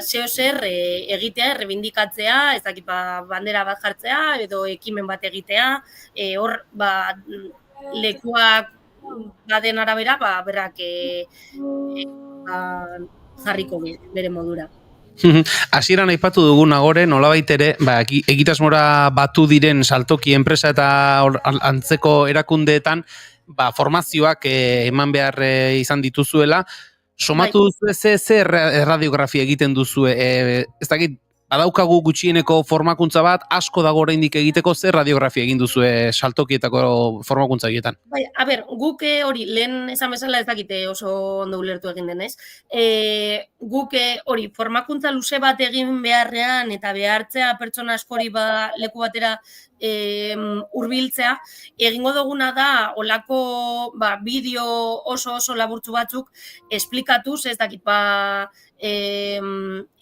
zeo zer egitea, errebindikatzea, ez dakit bandera bat jartzea, edo ekimen bat egitea, hor lekuak baden arabera, berrak jarriko bere modura. Hasieran aipatu dugun agore, nolabait ere, egitasmora batu diren saltoki enpresa eta antzeko erakundeetan, formazioak eman behar izan dituzuela, somatu duzue ze erradiografia egiten duzue, ez dakit, badaukagu gutxieneko formakuntza bat, asko dago oraindik egiteko, ze radiografia egin duzue saltokietako formakuntza egietan? Guk hori, lehen esan bezala ez dakite oso ondo ulertu egin denez. Guk hori, formakuntza luze bat egin beharrean eta behartzea pertsona askori leku batera hurbiltzea, egingo duguna da olako bideo oso laburtzu batzuk esplikatuz, ez dakit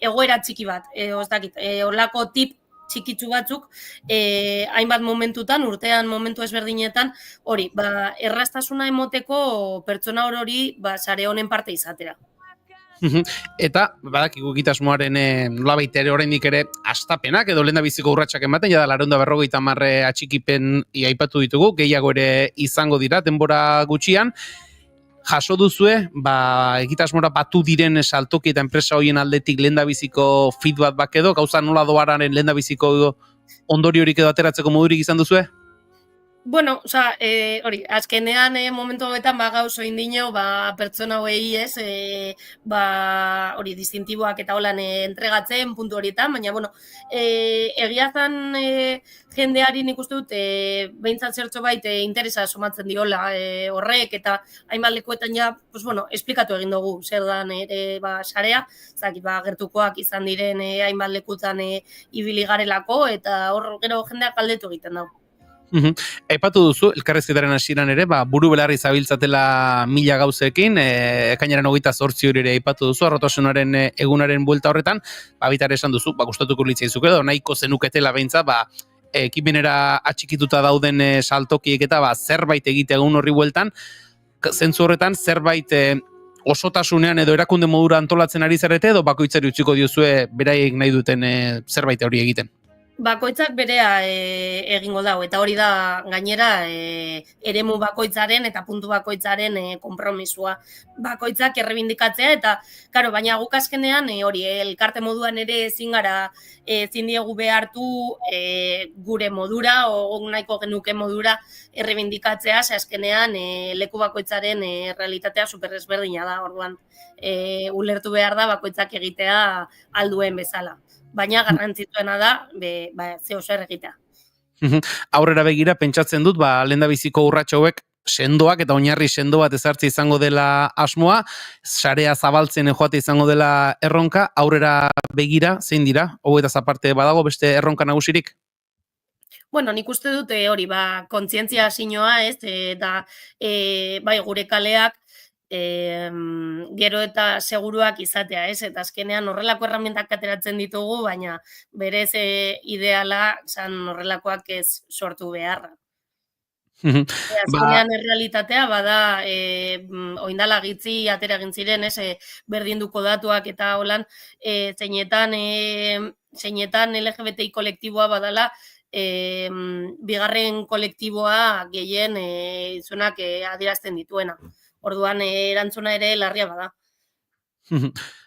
egoera txiki bat, ez dakit, olako tip txikitsu batzuk, hainbat momentutan, urtean momentu ezberdinetan, hori, erraztasuna emoteko pertsona hori sare honen parte izatera. Eta, badakigu egitasmoaren nolabait ere oraindik ere hastapenak edo lehendabiziko urratsak ematen, jada 450 atxikipen aipatu ditugu, gehiago ere izango dira denbora gutxian. Jaso duzue, egitasmora batu diren saltoki eta enpresa horien aldetik lehendabiziko feedback edo, gauza nola doararen lehendabiziko ondoriorik edo ateratzeko modurik izan duzue? Bueno, hori, azkenean momentu honetan gauzo indino, pertsona hauei ez, hori, distintiboak eta holan entregatzen puntu horietan, baina, egiazan jendeari nik uste dut, behintzat zertxo bait interesa somatzen diola horrek, eta hainbat lekuetan esplikatu egin dugu, zer dan sarea, gertukoak izan diren hainbat lekutan ibili garelako, eta hor gero jendeak galdetu egiten dago. Aipatu duzu, elkarrezketaren hasieran ere, buru belarri zabiltzatela 1000 gauzekin, ekainaren 28 hori ere aipatu duzu, arrotasunaren egunaren buelta horretan, bitare esan duzu, gustatuko litzaizuke edo, nahiko zenuketela behintzat, ekimenera atxikituta dauden saltokiek eta zerbait egitea egun horri bueltan, zentzu horretan zerbait osotasunean edo erakunde modura antolatzen ari zarete edo bakoitzari utziko diozue beraiek nahi duten zerbait hori egiten? Bakoitzak berea egingo dago, eta hori da gainera eremu bakoitzaren eta puntu bakoitzaren konpromisua. Bakoitzak errebindikatzea, eta, karo, baina guk azkenean hori elkarte moduan ere ezin diegu behartu gure modura, o nahiko genuke modura errebindikatzea, ze azkenean leku bakoitzaren realitatea superrezberdina da, orduan ulertu behar da bakoitzak egitea alduen bezala. Baina garrantzituena da, zeo zer egitea. Aurrera begira, pentsatzen dut, lehendabiziko urratxo hauek sendoak eta oinarri sendo bat ezartze izango dela asmoa, sarea zabaltzen joate izango dela erronka, aurrera begira, zein dira? Hauetaz aparte badago beste erronka nagusirik? Bueno, nik uste dute hori, kontzientzia sinoa, ez, eta gure kaleak, gero eta seguruak izatea, ez? Eta azkenean horrelako erramientak ateratzen ditugu, baina berez ideala zan horrelakoak ez sortu beharra. Azkenean errealitatea bada oindala gitzi atera egin ziren, berdinduko datuak eta holan zeinetan LGBTI kolektiboa badala bigarren kolektiboa gehien izunak adierazten dituena. Orduan erantzuna ere larria bada.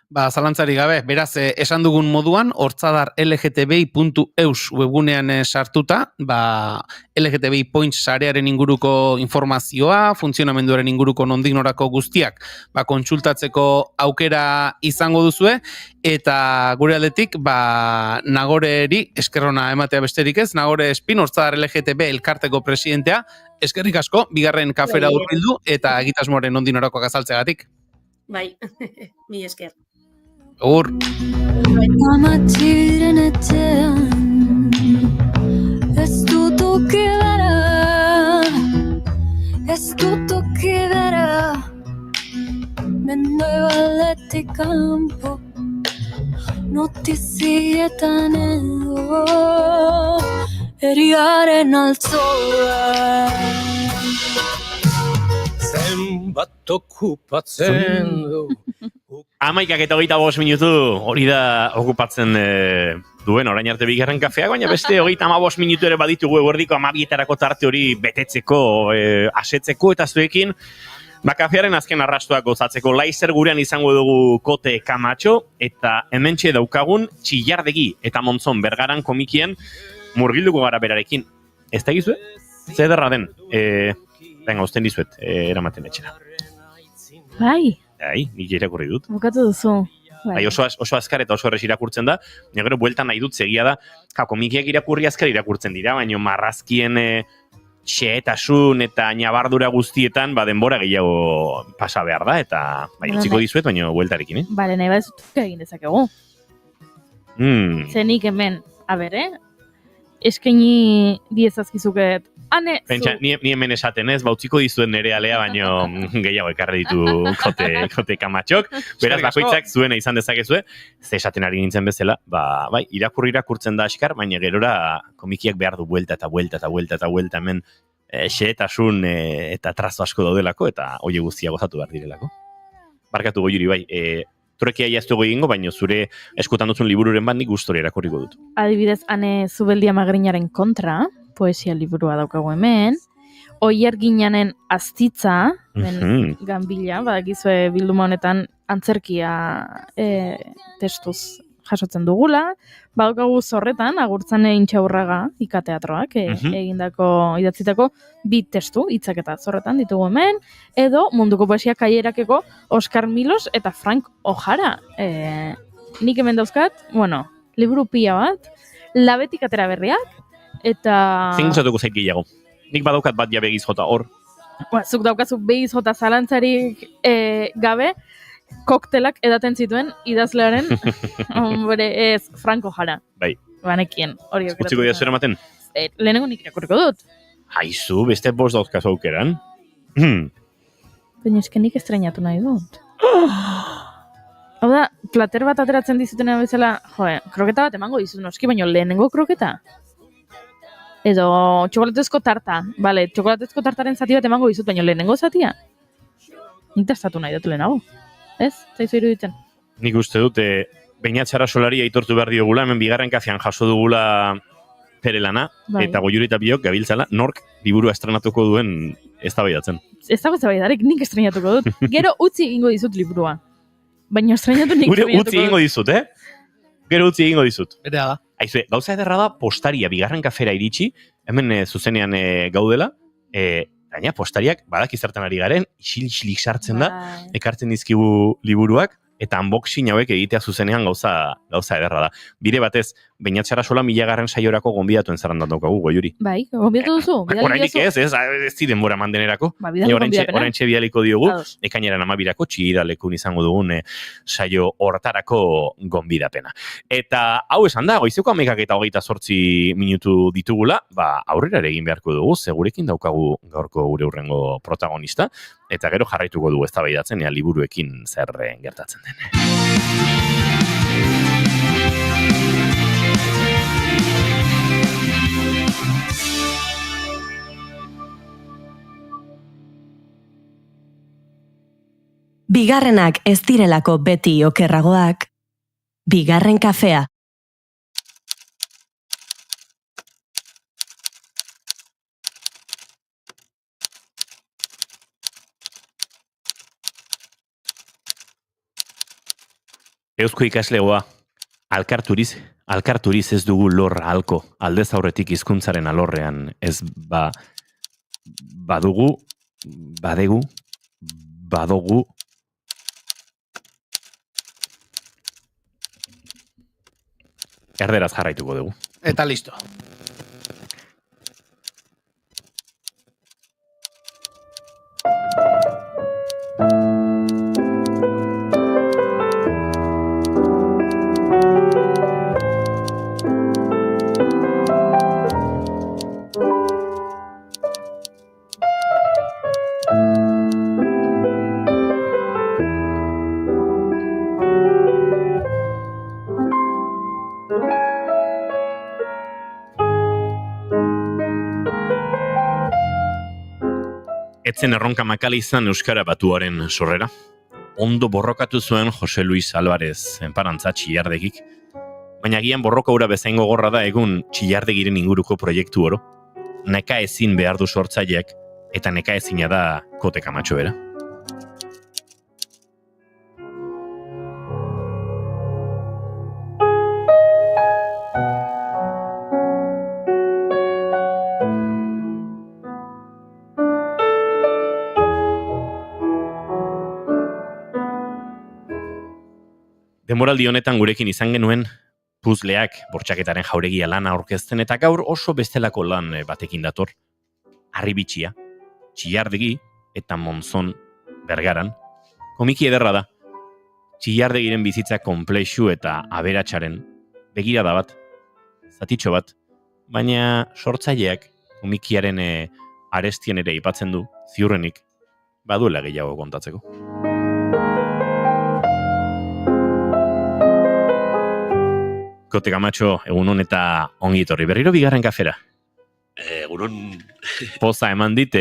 Zalantzari gabe, beraz, esan dugun moduan, hortzadar lgtbi.eus webgunean sartuta, LGTBI Points sarearen inguruko informazioa, funtzionamenduaren inguruko nondik norako guztiak, kontsultatzeko aukera izango duzue, eta gure aldetik, Nagoreri, eskerrona ematea besterik ez, Nagore Espin, hortzadar LGTB elkarteko presidentea, eskerrik asko, bigarren kafera hurbildu, eta egitasmoaren nondik norakoak azaltzeagatik. Bai, mi esker. Agur. Amatxiren etxean ez dut toki bera Mendebaletik kanpo notizietan edo eriaren altzoa Zenbat okupatzen du 11:25 minutu, hori da okupatzen duen orain arte bigarren kafeak, baina beste 35 minutu ere baditugu eguerdiko 12etarako tarte hori betetzeko, asetzeko eta zuekin, kafearen azken arrastuak gozatzeko laizer gurean izango dugu Kote Kamatxo, eta hementxe daukagun Txillardegi eta Montzon Bergaran komikien murgilduko gara berarekin. Ez da gizue? Zer derra den? Venga, usten dizuet, eramaten etxera. Bai. Nik irakurri dut. Bukatu duzu. Bai, oso azkar eta oso errez irakurtzen da. Gero bueltan nahi dut segia da. Komikiak irakurri azkar irakurtzen dira, baina marrazkien xehetasun eta nabardura guztietan denbora gehiago pasa behar da, eta utziko dizuet, baina bueltarekin, Bale, nahi bat egin dezakegu. Zenik hemen, eskaini diezazkizuket. Pentsa, ni hemen esaten ez, utziko dizuen nere alea, baino gehiago ekarri ditu Kote Kamatxok. Beraz, bakoitzak zuena izan dezakezue, ze esaten ari nintzen bezala, irakurtzen da askar, baina gerora komikiak behar du buelta eta buelta hemen xehetasun eta trazo asko daudelako, eta oie guztia gozatu behar direlako. Barkatu Goiuri, bai, Turekia jaztugu egingo, baina zure eskutan duzun libururen bat nik gustora irakurriko dut. Adibidez, Zubeldia Magrinaren kontra, poesia liburua daukagu hemen, Oier Ginanen Aztitza, ganbila, badakizue bilduma honetan antzerkia testuz jasotzen dugula, badaukagu Zorretan, Agurtzane Intxaurraga, ikateatroak, idatzitako 2 testu, hitzak eta Zorretan ditugu hemen, edo munduko poesia kaierakeko Oskar Milos eta Frank Ojara. Nik hemen dauzkat, liburu pila bat, Labetik atera berriak, eta... Zein gustatuko zait gehiago? Nik badaukat bat ja begiz jota hor. Zuk daukazu begiz jota zalantzarik gabe, koktelak edaten zituen idazlearen, ez Franco Jara. Bai. Banekien, hori okeratu. Utziko dira zuen ematen? Lehenengo nik irakurriko dut. Haizu, beste bost dauzkazu aukeran. Baina esken nik estrenatu nahi dut. Hau da, plater bat ateratzen dizutena bezala, kroketa bat emango dizut noski, baina lehenengo kroketa. Edo txokolatezko tarta. Bale, txokolatezko tartaren zati bat emango dizut, baina lehenengo zatia. Nik tastatu nahi dut lehenago. Ez? Zaizu iruditzen? Nik uste dut, Beñatxara Solari aitortu behar diogula, hemen bigarren kafean jaso dugula bere lana, eta Goiuri eta biok gabiltzala, nork liburua estrenatuko duen eztabaidatzen. Ez dago eztabaidarek, nik estrenatuko dut. Gero utzi egingo dizut liburua. Baina estrenatu nik estrenatuko dut. Utzi egingo dizut, Gero utzi egingo dizut. Berea da. Aizue, gauza ederra da postaria bigarren kafera iritsi, hemen zuzenean gaudela, gaina postariak badakizartan ari garen, isil-isilik sartzen da, ekartzen dizkigu liburuak, eta unboxing hauek egitea zuzenean gauza ederra da. Bire batez, Beñatxara Sola 1000. Saiorako gonbidatuen zerrandan daukagu, Goiuri. Bai, gonbidatu duzu. Oraindik ez ziren bora mandenerako. Oraintxe bidaliko diogu, ekaineran 12 Txillidalekun izango dugun saio hortarako gonbidapena. Eta hau esan da, goizeko 11:28 minutu ditugula, aurrera ere egin beharko dugu, segurekin daukagu gaurko gure hurrengo protagonista, eta gero jarraituko dugu eztabaidatzen liburuekin zer gertatzen den. Bigarrenak ez direlako beti okerragoak, bigarren kafea. Eusko ikaslegoa, alkarturiz ez dugu lor ahalko, aldez aurretik hizkuntzaren alorrean ez badugu, badogu, erderaz jarraituko dugu. Eta listo. Etzen erronka makala izan Euskara Batuaren sorrera. Ondo borrokatu zuen Jose Luis Álvarez enparantza Txillardegik. Baina gian borroka hura bezain gogorra da egun Txillardegiren inguruko proiektu oro. Neka ezin behar du sortzaileak eta neka ezina da Kote Kamatxo bera. Demoraldi honetan gurekin izan genuen puzleak bortxaketaren jauregia lana aurkezten eta gaur oso bestelako lan batekin dator. Harribitxia, Txillardegi eta Monzon Bergaran. Komiki ederra da. Txillardegiren bizitza konplexu eta aberatsaren begirada bat, zatitxo bat, baina sortzaileak komikiaren arestien ere aipatzen du, ziurrenik, baduela gehiago kontatzeko. Kote Kamatxo, egunon eta ongi etorri. Berriro bigarren kafera. Egunon. Poza eman dit,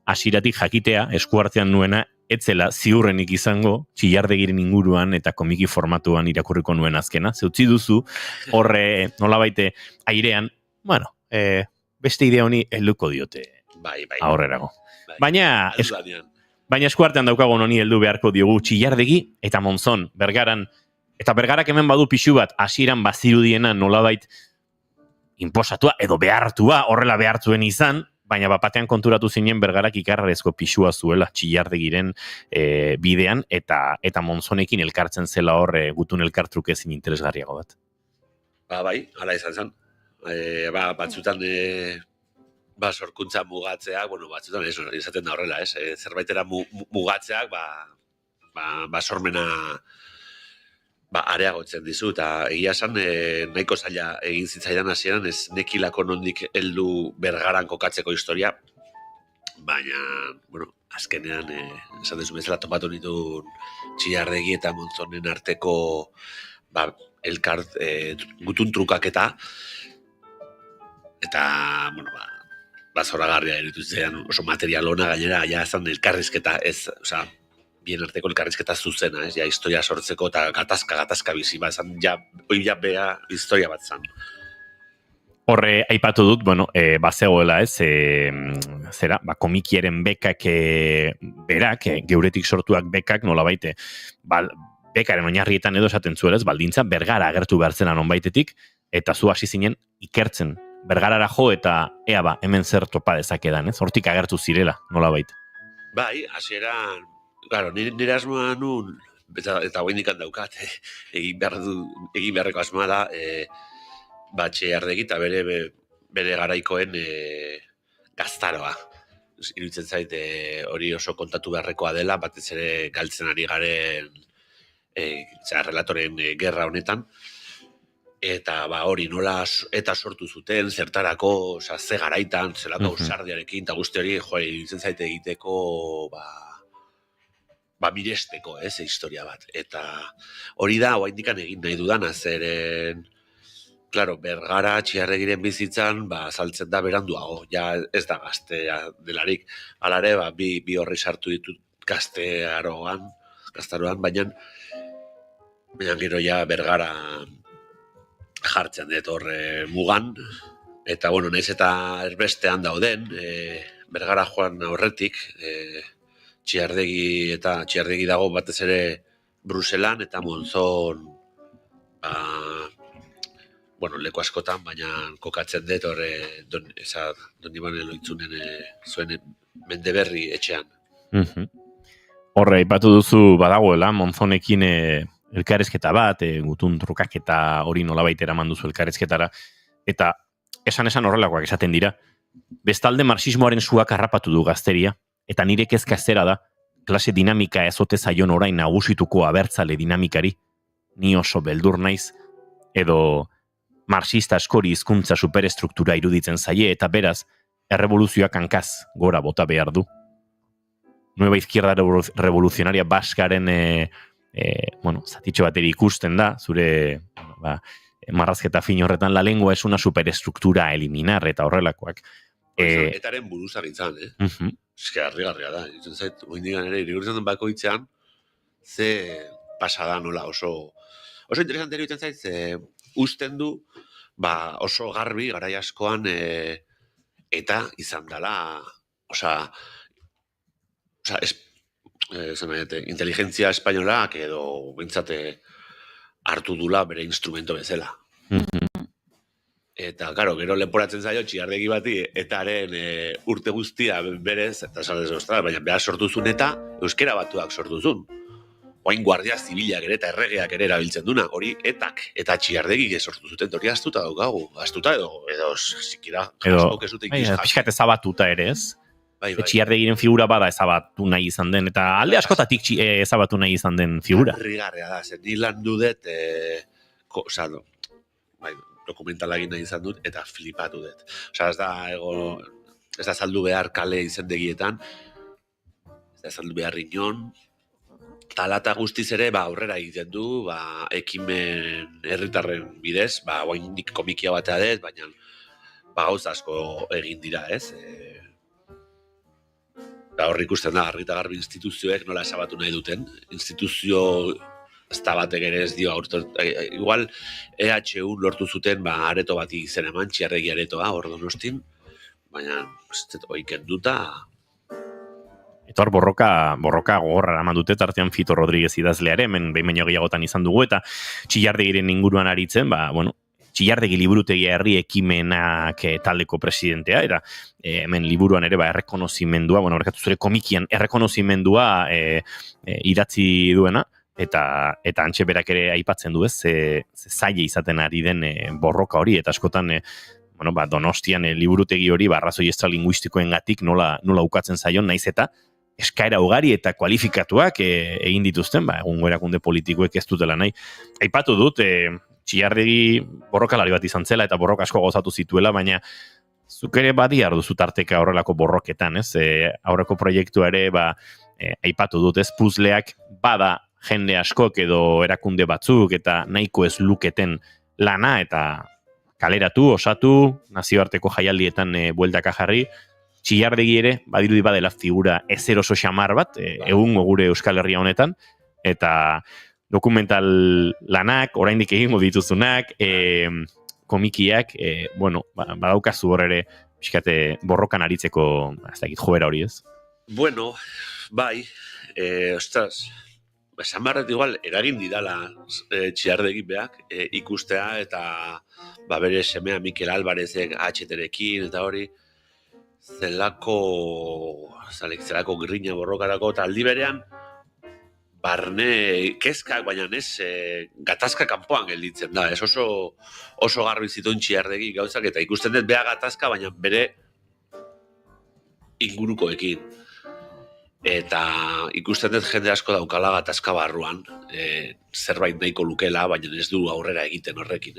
hasiratik jakitea, eskuartean nuena, etzela ziurrenik izango, Txillardegiren inguruan eta komiki formatuan irakurriko nuen azkena. Zeutzi duzu, horre nolabaite airean, bueno, beste idea honi helduko diote aurrerago. Baina eskuartean daukagun honi heldu beharko diogu Txillardegi eta Monzon Bergaran. Eta Bergarak hemen badu pixu bat, hasieran bazirudiena nolabait inposatua edo behartua, horrela behartuen izan, baina bapatean konturatu zinen Bergarak ikarrarezko pixua zuela Txillardegiren bidean, eta Monzonekin elkartzen zela hor gutun elkartruk ezin interesgarriago bat. Bai, hala izan zen. Batzutan sorkuntza mugatzea, batzutan izaten da horrela, zerbaitera mugatzeak, sormena areagotzen dizu, eta egia esan nahiko zaila egin zitzaidan hasieran ez nekilako nondik heldu Bergaran kokatzeko historia, baina, azkenean, esan dezu bezala topatu nituen Txillardegi eta Monzonen arteko gutun trukaketa, eta, zoragarria eritu zitzaidan oso material ona gainera, ja ezan elkarrizketa ez, bien arteko elkarrizketa zuzena, historia sortzeko eta gatazka bizi, hoi bea historia bat zan. Horre, aipatu dut, bazegoela komikiaren bekak berak, geuretik sortuak bekak nolabaite, bekaren oinarrietan edo esaten zuelez, baldintza, Bergara agertu behar zena nonbaitetik, eta zu hasi zinen ikertzen, Bergarara jo eta hemen zer topa dezakedan, hortik agertu zirela, nolabait. Bai, hasieran, claro, nire asmoa nun, eta hau indikan daukat, egin beharreko asmoa da, Txillardegi eta bere garaikoen gaztaroa. Iruditzen zait hori oso kontatu beharrekoa dela, batez ere galtzen ari garen relatoren gerra honetan. Eta hori nola eta sortu zuten, zertarako, ze garaitan, zelako ausardiarekin, eta guzti hori, iruditzen zait egiteko, miresteko, historia bat. Eta hori da, hoa indikan egin nahi dudana, zeren, claro, Bergara Txillardegiren bizitzan, saltzen da beranduago, ja ez da gaztea delarik. Hala ere, bi horri sartu ditut gaztaroan, baina gero ja Bergara jartzen dut hor mugan, eta bueno, naiz eta erbestean dauden, Bergara joan aurretik, Txiardegi dago batez ere Bruselan eta Monzon, bueno, leku askotan, baina kokatzen dut hor Don Ibane Loitzunen zuen Mendeberri etxean. Horre, aipatu duzu badagoela, Monzonekin elkarrizketa bat, gutun trukaketa hori nolabait eraman duzu elkarrizketara, eta esan horrelakoak esaten dira. Bestalde marxismoaren suak harrapatu du gazteria, eta nire kezka zera da, klase dinamika ezote zaion orain nagusituko abertzale dinamikari, ni oso beldur naiz, edo marxista askori hizkuntza superestruktura iruditzen zaie, eta beraz, errevoluzioak hankaz gora bota behar du. Nueva izquierda revolucionaria baskaren zatitxo bateri ikusten da, zure marrazketa fin horretan, la lengua es una superestructura a eliminar, eta horrelakoak. Etaren buruzak izan, eske harrigarria da. Itzen zait, oindigan ere, irigurtzen den bakoitzean, ze pasada nola oso interesante iruditzen zait, ze usten du, oso garbi, garai askoan, eta izan dela, inteligentzia espainolak edo bintzate hartu dula bere instrumento bezala. Eta, karo, gero leporatzen zaio Txiardegi bati etaren urte guztia berez, eta baina behar sortuzun eta euskera batuak sortuzun. Oain guardia zibilak ere eta erregeak ere erabiltzen duna, hori etak eta Txiardegi sortu zuten, hori astuta daukagu. Astuta edo zikira jasko kezutik izan. Pixkat ezabatuta ere ez? Txiardegiren figura bada ezabatu nahi izan den, eta alde askotatik ezabatu nahi izan den figura. Harrigarria da, zen ni lan dudet, dokumentala egin nahi izan dut, eta flipatu dut. Ez da saldu behar kale izendegietan, ez da saldu behar inon, talata guztiz ere aurrera egiten du, ekimen herritarren bidez, oainik komikia batea dut, baina gauza asko egin dira, ez? Horri ikusten da, argi eta garbi instituzioek nola esabatu nahi duten. Instituzio ez da batek ere ez dio igual EHU lortu zuten areto bati izen eman, Txiardegi aretoa, hor Donostin, baina oiken duta. Eta hor borroka gogorra eraman dute, tartean Fito Rodríguez idazleare, hemen behin baino gehiagotan izan dugu, eta Txiardegiren inguruan aritzen, Txiardegi liburutegia herri ekimenak taldeko presidentea, eta hemen liburuan ere errekonozimendua, berkatu zure komikian errekonozimendua idatzi duena, eta antxe berak ere aipatzen du ez, zaila izaten ari den borroka hori, eta askotan Donostian liburutegi hori arrazoi estralinguistikoengatik nola ukatzen zaion, naiz eta eskaera ugari eta kualifikatuak egin dituzten, egungo erakunde politikoek ez dutela nahi. Aipatu dut, Txiardegi borrokalari bat izan zela eta borroka asko gozatu zituela, baina zuk ere badiar duzu tarteka horrelako borroketan, ez? Aurreko proiektua ere aipatu dut, ez? Puzleak bada jende askok edo erakunde batzuk eta nahiko ez luketen lana eta kaleratu, osatu, nazioarteko jaialdietan bueltaka jarri, Txiardegi ere badirudi badela figura ezer oso xamar bat, egungo gure Euskal Herria honetan, eta dokumental lanak, oraindik egingo dituzunak, komikiak, badaukazu hor ere, pixkate borrokan aritzeko, ez dakit, joera hori ez? Bueno, esan barret igual, eragin didala Txiardegi beak, ikustea, eta bere semea Mikel Alvarezek HT-rekin, eta hori, zelako grina borrokarako, eta aldi berean, barne kezkak, baina ez gatazka kanpoan gelditzen da. Ez oso garbi zituen Txiardegi gauzak, eta ikusten dut bea gatazka, baina bere ingurukoekin. Eta ikusten dut jende asko daukala gatazka barruan, zerbait nahiko lukela, baina ez du aurrera egiten horrekin.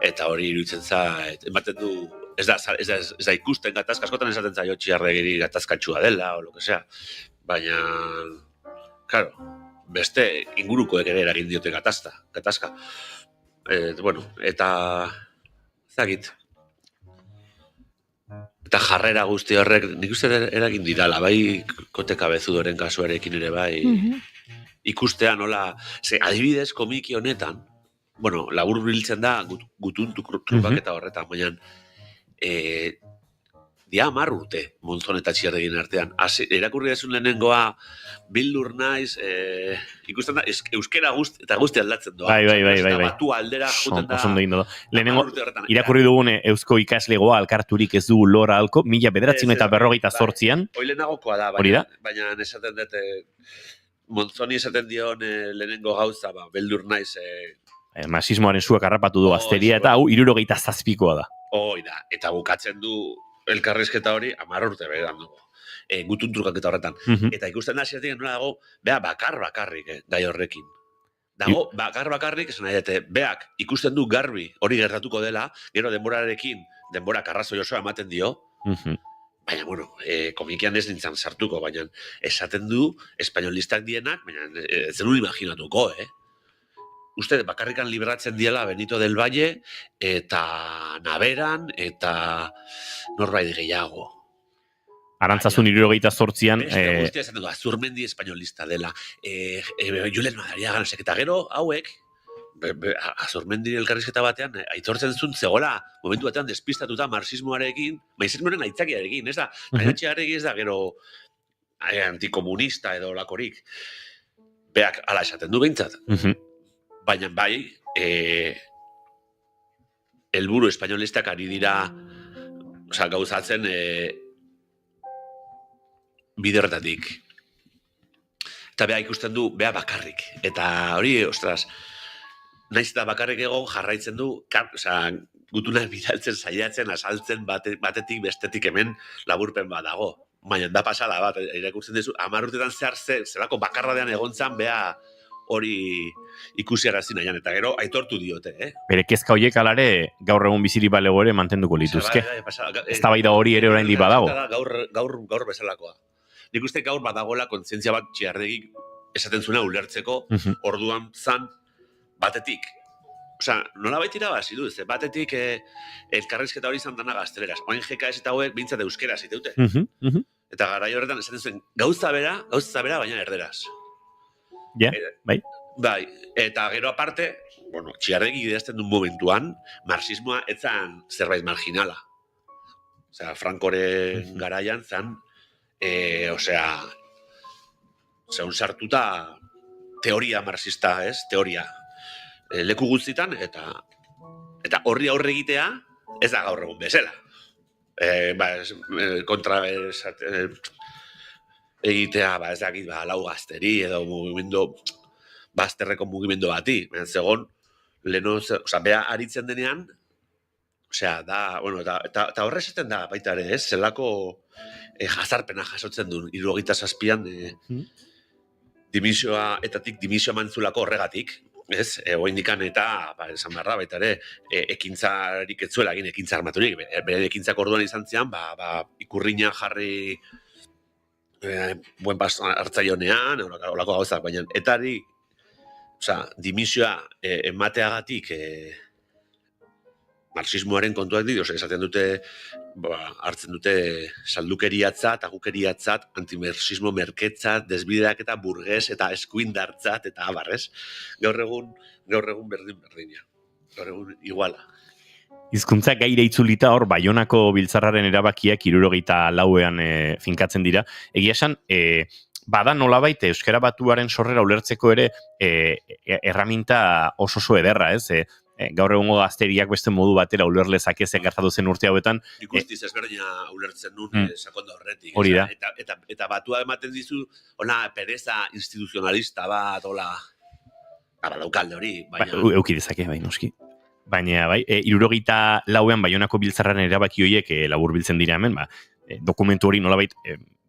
Eta hori iruditzen zait, ematen du, ez da ikusten gatazka, askotan esaten zaio Txiardegi gatazkatxua dela, o lo que sea, baina... Claro, beste ingurukoek ere eragin diote gatazka. Eta... Zagit. Eta jarrera guzti horrek, nik uste eragin didala, bai Kote Kabezudoren kasuarekin ere bai, ikustea nola, ze adibidez komiki honetan, bueno, labur biltzen da gutun trupak eta horretan, baina dia 10 urte Monzon eta Txiardegin artean. Erakurri dezun lehenengoa bildur naiz, ikusten da, euskera eta guzti aldatzen doa. Bai. Batu aldera juten da. Lehenengo, irakurri dugune eusko ikaslegoa alkarturik ez du lora alko, 1948an. Hoi lehenagokoa da, baina esaten dut, Monzoni esaten dion lehenengo gauza, bildur naiz. Marxismoaren zuak harrapatu du gazteria, eta hau 77koa da. Hoi da, eta bukatzen du elkarrizketa hori 10 urte beran dugu. Gutun trukaketa horretan. Eta ikusten da ziratik nola dago, beha bakarrik gai horrekin. Dago, bakarrik, esan nahi dute, beak ikusten du garbi hori gertatuko dela, gero denborarekin, denborak arrazoi osoa ematen dio, baina, bueno, komikian ez nintzen sartuko, baina esaten du espainolistak dienak, baina ez zenun imaginatuko, Uste, bakarrikan liberatzen diela Benito del Valle, eta Naberan, eta norbait gehiago. Arantzazun 78an... Guztia esan dugu, Azurmendi espainolista dela. Julen Madariagan, eta gero, hauek, Azurmendi elkarrizketa batean, aitortzen zuen zegoela, momentu batean despistatuta marxismoarekin, marxismoaren aitzakiarekin, ez da? Gainatxearekin ez da, gero antikomunista edo lakorik. Beak, ala esaten du behintzat. Baina bai, helburu espainolistak ari dira gauzatzen bide horretatik. Eta beha ikusten du, beha bakarrik. Eta hori, ostras, naiz eta bakarrik egon jarraitzen du, gutunak bidaltzen, saiatzen, asaltzen batetik bestetik hemen laburpen bat dago. Baina da pasada bat, irakurtzen dizu, 10 urtetan zehar zelako bakarradean egontzan beha hori ikusi arazi nahian, eta gero aitortu diote, Bere kezka horiek alare gaur egun biziri balego ere mantenduko lituzke. Ez da bai da hori ere oraindik badago. Gaur bezalakoa. Nik uste gaur badagoela kontzientzia bat Txiardegik esaten zuena ulertzeko, orduan zan batetik. Osa, nola baitira bazi du, batetik elkarrizketa hori izan dana gazteleraz. Oain GKS eta hauek bintzat euskera ziteute. Eta garai horretan esaten zuen, gauza bera, baina erderaz. Bai. Bai, eta gero aparte, bueno, Txiardegi idazten duen momentuan, marxismoa etzan zerbait marginala. Osea, Frankoren garaian zan, zeun sartuta teoria marxista, teoria. Leku guztitan, eta horri aurre egitea, ez da gaur egun bezala. Kontra egitea, ez dakit, lau gazteri, edo mugimendu, bazterreko mugimendu bati. Zegon, leheno, beha aritzen denean, eta horre esaten da baita ere, zelako jazarpena jasotzen duen, 77an etatik dimisioa mantzulako horregatik, oindikan eta, esan beharra, baita ere, ekintzarik etzuela egin, ekintza armaturik, bere ekintzak orduan izan zian, ikurriña jarri buen pas hartzaionean, olako gauzak, baina etari, dimisioa emateagatik marxismoaren kontuak ditu, esaten dute, hartzen dute saldukeriatzat, agukeriatzat, antimarxismo merketzat, desbideak eta burges eta eskuindartzat, eta abarrez. Gaur egun berdina. Gaur egun iguala. Hizkuntza gaire itzulita hor, Baionako biltzarraren erabakiak 74an finkatzen dira. Egia esan, bada nolabait euskara batuaren sorrera ulertzeko ere erraminta oso ederra, ez? Gaur egungo gazteriak beste modu batera ulerlezak ez gertatu zen urte hauetan. Ikustiz ezberdina ulertzen nun sakonda horretik. Hori da. Eta batua ematen dizu, hola, pereza instituzionalista bat, hola, daukalde hori. Euki dezake, bai, noski. Baina, bai, 74an Baionako biltzarraren erabaki horiek labur biltzen dira hemen, dokumentu hori nolabait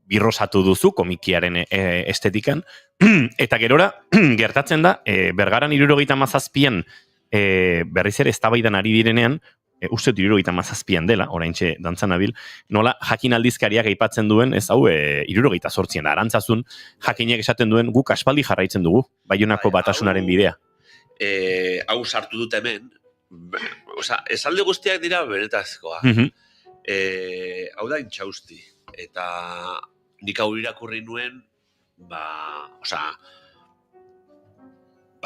birrosatu duzu komikiaren estetikan, eta gerora gertatzen da, Bergaran 77an berriz ere eztabaidan ari direnean, uste 77an dela, oraintxe dantzan nabil, nola jakin aldizkariak aipatzen duen, ez hau 78an Arantzazun, jakinek esaten duen guk aspaldi jarraitzen dugu, Baionako batasunaren bidea. Hau sartu dut hemen, esalde guztiak dira benetazkoa. Hau da Intxausti. Eta nik hau irakurri nuen,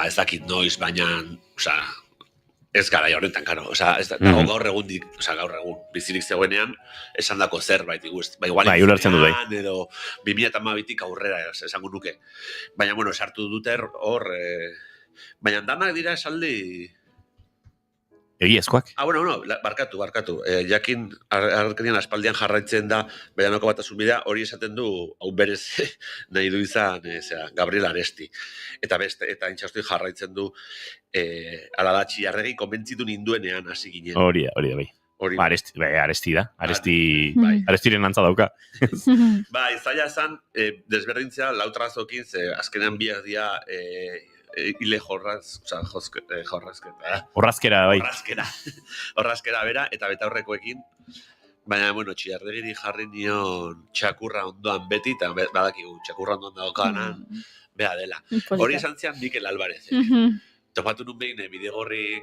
ez dakit noiz, baina, ez gara horretan, karo. Dago gaur egun, bizirik zegoenean, esan dako zerbait, igual ulertzen dut bai. Edo 2012tik aurrera esango nuke. Baina, sartu dute hor, baina danak dira esaldi... Egiezkoak? Barkatu. Jakin, argakerian aspaldian jarraitzen da, Beranoko Batasun Bidea, hori esaten du, hau berez nahi du izan, Gabriel Aresti. Eta Intxausti jarraitzen du, ala da Txiarregi konbentzitu ninduenean hasi ginen. Hori da, bai. Aresti da. Arestiren antza dauka. Bai, zaila esan, desberdintzea lautrazokin, azkenean biak dira... Ile jorrazketa. Horrazkera, bai. Horrazkera bera, eta betaurrekoekin. Baina, Txiardegiri jarri nion txakurra ondoan beti, eta badakigu, txakurra ondoan daukanan, beha dela. Hori esan zian Mikel Alvarez. Topatu nun behin, bidegorri,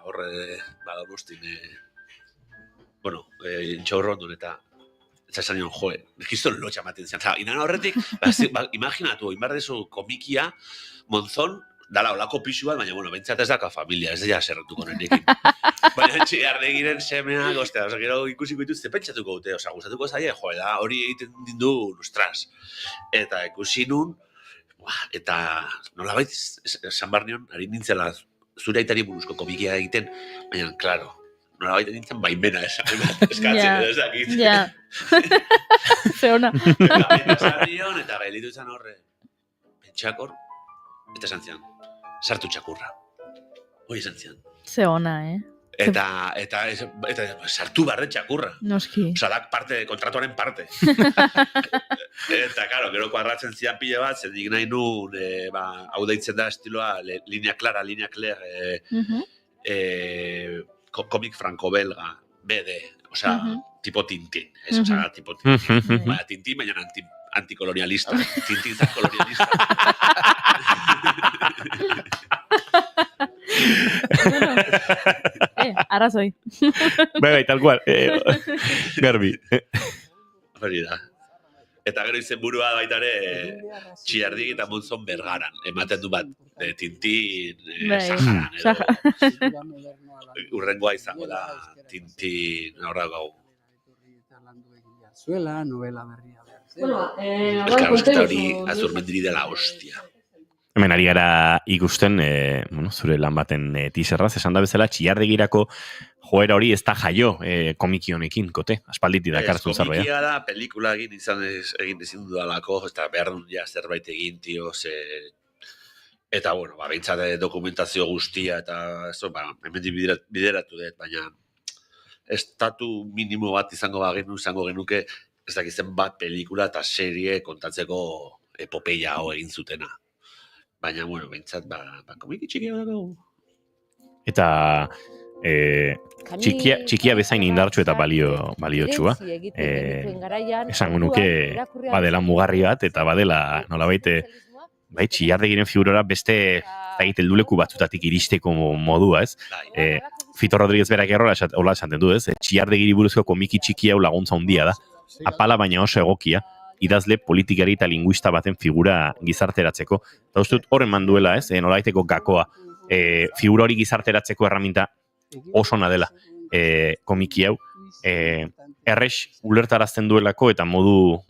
horre, badaunustin, intxaurrondun, eta esan nion, nekizton lotxa maten zian. Inan horretik, imaginatu, inbardezu komikia, Monzón, dala olako pixu bat, baina, bentsat ez daka familia, ez dira zerretuko nenekin. Baina Txiardegiren semeak, gero ikusiko dituz, pentsatuko dute, gustatuko zaie, da, hori egiten dindu, ostras. Eta ikusi nun, eta nolabait, esan barnion, ari nintzela, zure aitari buruzko komikia egiten, baina, klaro, nolabait nintzen baimena eskatzen, ezakit. Ja. Zeona. Eta esan nion, eta gailitu izan horre, pentsakor, eta esan zian, sartu txakurra. Hoi esan zian. Ze ona, Eta sartu barre txakurra. Noski. Osa, kontratuaren parte. Eta, karo, gero kuadratzen zian pile bat, zendik nahi nun, hau deitzen da estiloa, linea clara, komik franco-belga, BD, osa, tipo Tintin. Tipo Tintin. Tintin, baina antikolonialista. Tintin zan kolonialista. Arrazoi. Bai, tal cual. Garbi. Hori da. Eta gero izenburua baitare Txiardegi eta Monzón Bergaran. Ematen du bat, Tintin, Saharan. Urrengoa izango da, Tintin, horra gau. Zuela, novela berria. Eta hori Azurmendiri dela hostia. Hemen ari gara ikusten, zure lan baten teaserraz, esan da bezala, Txiardegirako joera hori ez da jaio komiki honekin, kote, aspalditi dakartzun zerbait. Komikia da, pelikula egin ezin dudalako, eta behar dut ja zerbait egin, tio, eta, behintzat dokumentazio guztia, eta, hemen bideratu dut, baina, estatu minimo bat izango genuke, ez dakizen bat pelikula eta serie kontatzeko epopeia hau egin zutena. Baina, behintzat, komiki txikia dago. Eta txikia bezain indartsu eta baliotsua. Esango nuke badela mugarri bat, eta badela nolabait Txiardegiren figurora beste helduleku batzutatik iristeko modua, ez? Fito Rodríguez berak errola esaten du, ez? Txiardegiri buruzko komiki txikia laguntza handia da. Apala baina oso egokia, idazle, politikari eta linguista baten figura gizarteratzeko. Eta ustut horren manduela, ez? Nolaiteko gakoa. Figura hori gizarteratzeko erraminta oso ona dela komiki hau. Errex ulertarazten duelako eta modu,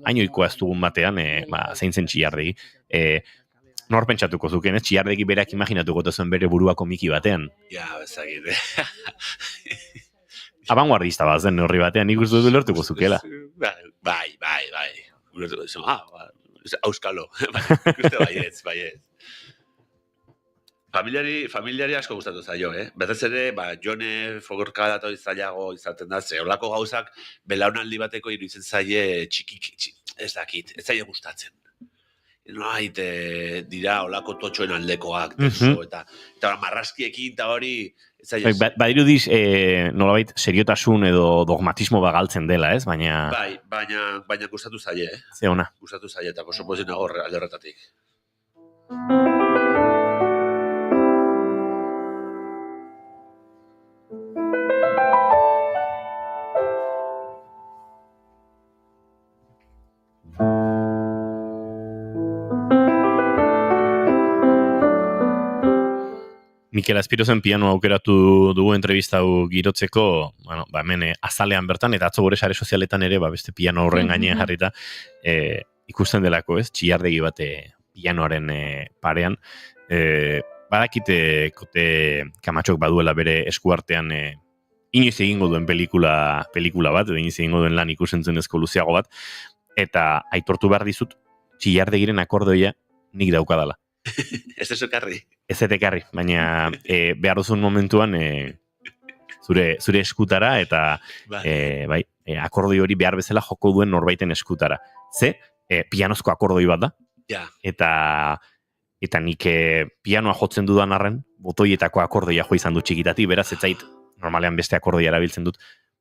hainoikoa ez dugun batean, zein zen Txiardegi. Nor pentsatuko zuken, ez? Txiardegi berak imaginatuko zuen bere burua komiki batean. Ja, bezagite. Abanguardista bat zen horri batean, nik uste dut ulertuko zukela. Bai. Ulertuko zuen, auskalo. Ikuste baietz. Familiari asko gustatu zaio, Betez ere, Jone Fogorka datu zailago izaten da, olako gauzak belaunaldi bateko iruditzen zaie txikik, ez dakit, ez zaie gustatzen. Dira olako totxoen aldekoak, eta marraskiekin eta hori... Badirudiz, nolabait, seriotasun edo dogmatismo bagaltzen dela, ez? Baina gustatu zaie, Ze ona. Gustatu zaie, eta oso pozin nago alde horretatik. Mikel Aspirozen piano aukeratu dugu entrevista hau girotzeko, bueno, hemen azalean bertan, eta atzo gure sare sozialetan ere, beste piano horren gainean jarrita, ikusten delako, ez? Txillardegi bat pianoaren parean. Badakite Kote Kamatxok baduela bere eskuartean inoiz egingo duen pelikula bat, edo inoiz egingo duen lan ikusentzunezko luzeago bat, eta aitortu behar dizut, Txillardegiren akordeoia nik daukadala. Ez ez ekarri. Ez ekarri, baina behar duzun momentuan zure eskutara eta akordoi hori behar bezala joko duen norbaiten eskutara. Pianozko akordoi bat da, eta nik pianoa jotzen dudan arren, botoietako akordoia jo izan du txikitati, beraz ez zait normalean beste akordoia erabiltzen dut,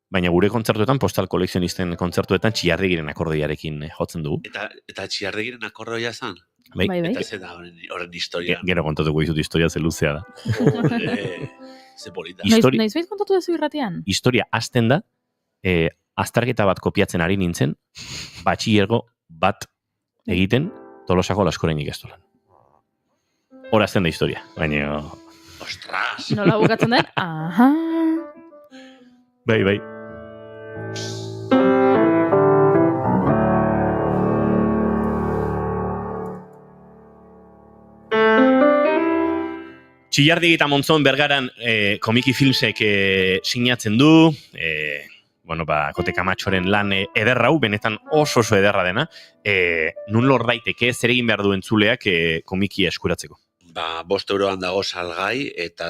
baina gure kontzertuetan, postal kolekzionisten kontzertuetan Txillardegiren akordoiarekin jotzen dugu. Eta Txillardegiren akordoia zan? Bai. Eta ze da horren historia. Gero kontatuko dizut historia ze luzea da. Ze polita. Noiz bait kontatu duzu irratian? Historia hasten da, azterketa bat kopiatzen ari nintzen, batxillergo bat egiten Tolosako Laskoren ikastolan. Hor hasten da historia, baina... Ostras! Nola bukatzen den? Aha! Bai. Txillardegi eta Montzon Bergaran Komiki Filmsek sinatzen du, Kote Kamatxoren lan ederra hau, benetan oso ederra dena, nun lor daiteke zer egin behar duen entzuleak komikia eskuratzeko. 5 euroan dago salgai, eta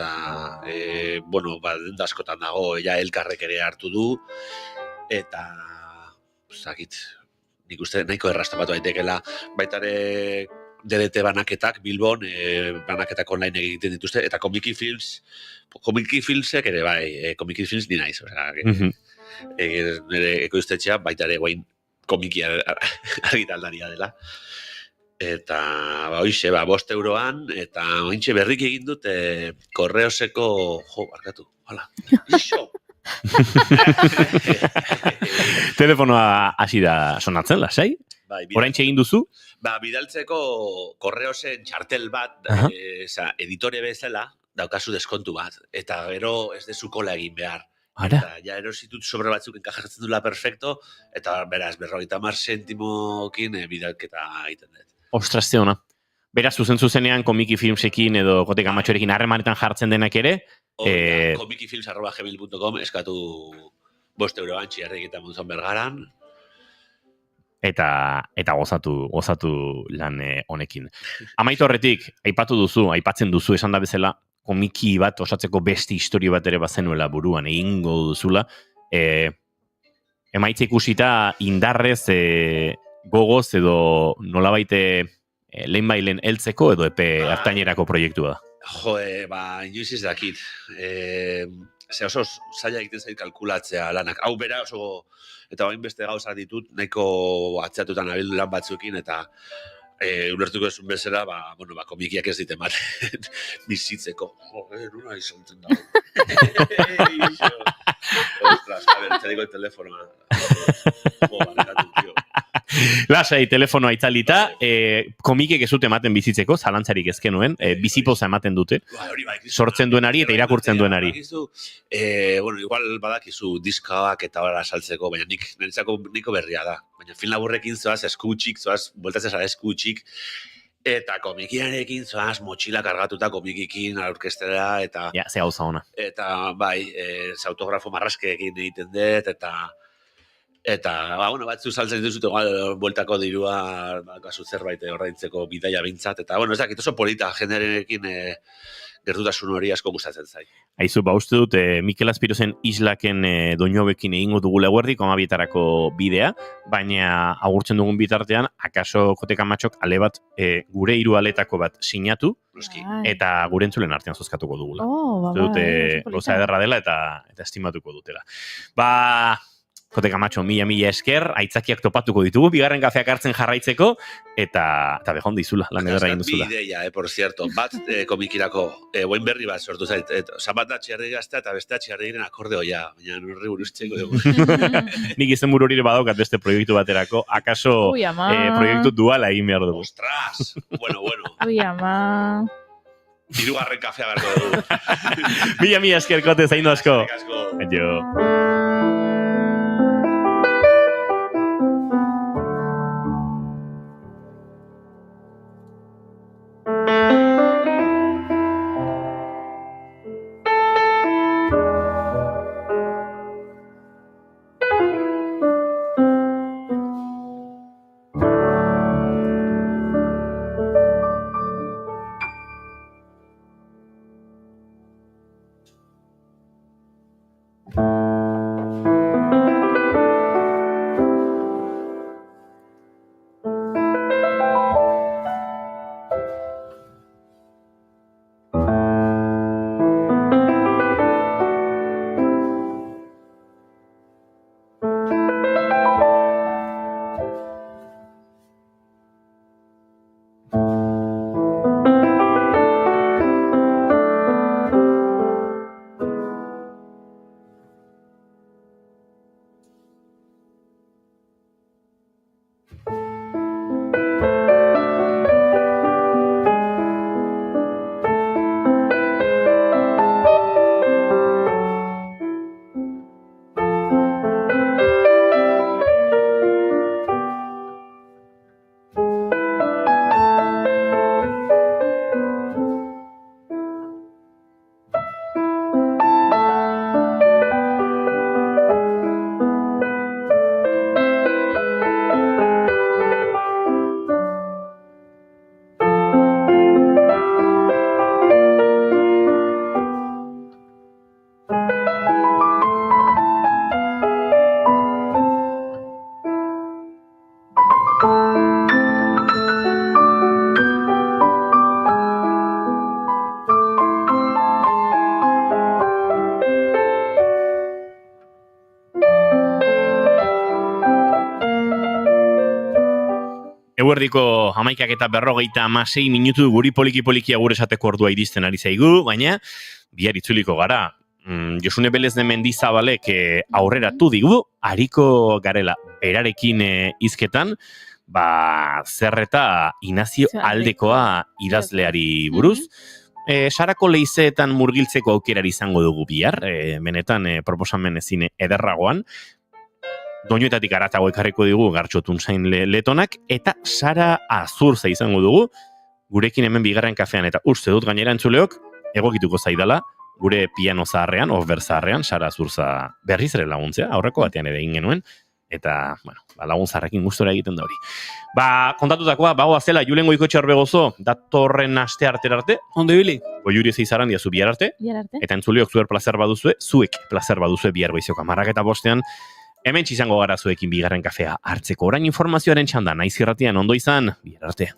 denda askotan dago, elkarrek ere hartu du, eta nik uste nahiko errastapatu daitekela, baitare DDT banaketak, Bilbon, banaketak online egiten dituzte, eta Komiki Filmsek ere bai, Komiki Films ni naiz, nire ekoiztetxea baitare guain komikia argitaldaria dela. Eta, hoize, 5 euroan, eta ointxe berrik egin dut Korreoseko, barkatu, hola, iso! Telefonoa hasi da sonatzen, lasai? Oraintxe egin duzu? Bidaltzeko Korreosen txartel bat, editore bezala, daukazu deskontu bat, eta gero ez dezu kola egin behar. Ara? Eta erositut sobre batzuk enkajatzen dula perfecto, eta beraz, 50 zentimokin bidalketa egiten dut. Ostras, ze ona. Beraz, zuzenean Komiki Filmsekin edo Kote Kamatxorekin harremanetan jartzen denak ere. komikifilms@gmail.com eskatu 5 euroan Txillardegi eta Montzon Bergaran. Eta gozatu lan honekin. Amaitu horretik, aipatzen duzu, esan da bezala, komiki bat osatzeko beste historio bat ere bazenuela buruan, egingo duzula. Emaitza ikusita indarrez, gogoz edo nolabait lehenbailen heltzeko edo epe hartainerako proiektua da. Inoiz ez dakit. Oso zaila egiten zait kalkulatzea lanak. Hau bera oso, eta bain beste gauzak ditut, nahiko atzeatutan abildu lan batzuekin, eta ulertuko esun bezala, komikiak ez diten bat bizitzeko. Nuna izantzen dago. Ostras, txadiko el telefonoa. Lasai, telefonoa itzalita, komikek ez dute ematen bizitzeko, zalantzarik ezkenuen, bizipoza ematen dute, sortzen duenari eta irakurtzen duenari. Igual badakizu diskaak eta hori saltzeko, baina niko berria da. Baina film laburrekin zoaz eskutxik, bueltatzen zara eskutxik, eta komikiarekin zoaz motxila kargatuta komikikin aurkestera, eta... Ja, ze gauza ona. Eta, autografo marraskeekin egiten dut, eta, batzu saltzen duzut, bueltako dirua, kasu zerbait ordaintzeko bidaia bintzat, eta, ez dakit oso polita, jendearekin gertutasun hori asko gustatzen zait. Aizu, uste dut, Mikel Aspirozen islaken doinobekin egingo dugu eguerdik, 12 bidea, baina agurtzen dugun bitartean, akaso Kote Kamatxok ale bat, gure 3 aletako bat sinatu, eta gure entzulen artean zozkatuko dugula. Uste dut, goza ederra dela eta estimatuko dutela. Kote Kamatxo, mila esker, aitzakiak topatuko ditugu, bigarren kafeak hartzen jarraitzeko, eta behon dizula, lan ederra egin duzula. Bi ideia, por cierto, bat komikirako, buen berri bat sortu zait, bat da Txillardegi gaztea eta bestea Txillardegiren akordeoia, baina nurri buruzteko dugu. Nik izen buru hori badaukat beste proiektu baterako, akaso proiektu duala egin behar dugu. Ostras, bueno. Ui, ama... Hirugarren kafea beharko dugu. Mila esker, Kote, zaindu asko. Aio. Eguerdiko 11:56 minutu guri poliki agur esateko ordua iristen ari zaigu, baina bihar itzuliko gara. Josune Belez de Mendizabalek aurreratu digu, ariko garela berarekin hizketan, Zerreta Inazio Aldekoa idazleari buruz. Sarako leizeetan murgiltzeko aukerari izango dugu bihar, benetan proposamen ezin ederragoan. Doinuetatik aratago ekarriko digu Gartxotun zain letonak, eta Sara Azurza izango dugu, gurekin hemen bigarren kafean, eta uste dut gainera entzuleok, egokituko zaidala, gure piano zaharrean, ofber zaharrean, Sara Azurza berriz ere laguntzea, aurreko batean ere egin genuen, eta, lagun zaharrekin gustora egiten da hori. Kontatutakoa, zela, Julen Goikoetxe Orbegozo, datorren aste arte. Ondo ibili. Goiuri zeizaran diazu bihar arte. Eta entzuleok zuek plazer baduzue bihar goizeko 11:05 hemen izango gara zuekin bigarren kafea hartzeko. Orain informazioaren txanda, naiz irratian ondo izan, bihar arte.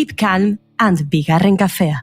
Keep calm and bigarren kafea.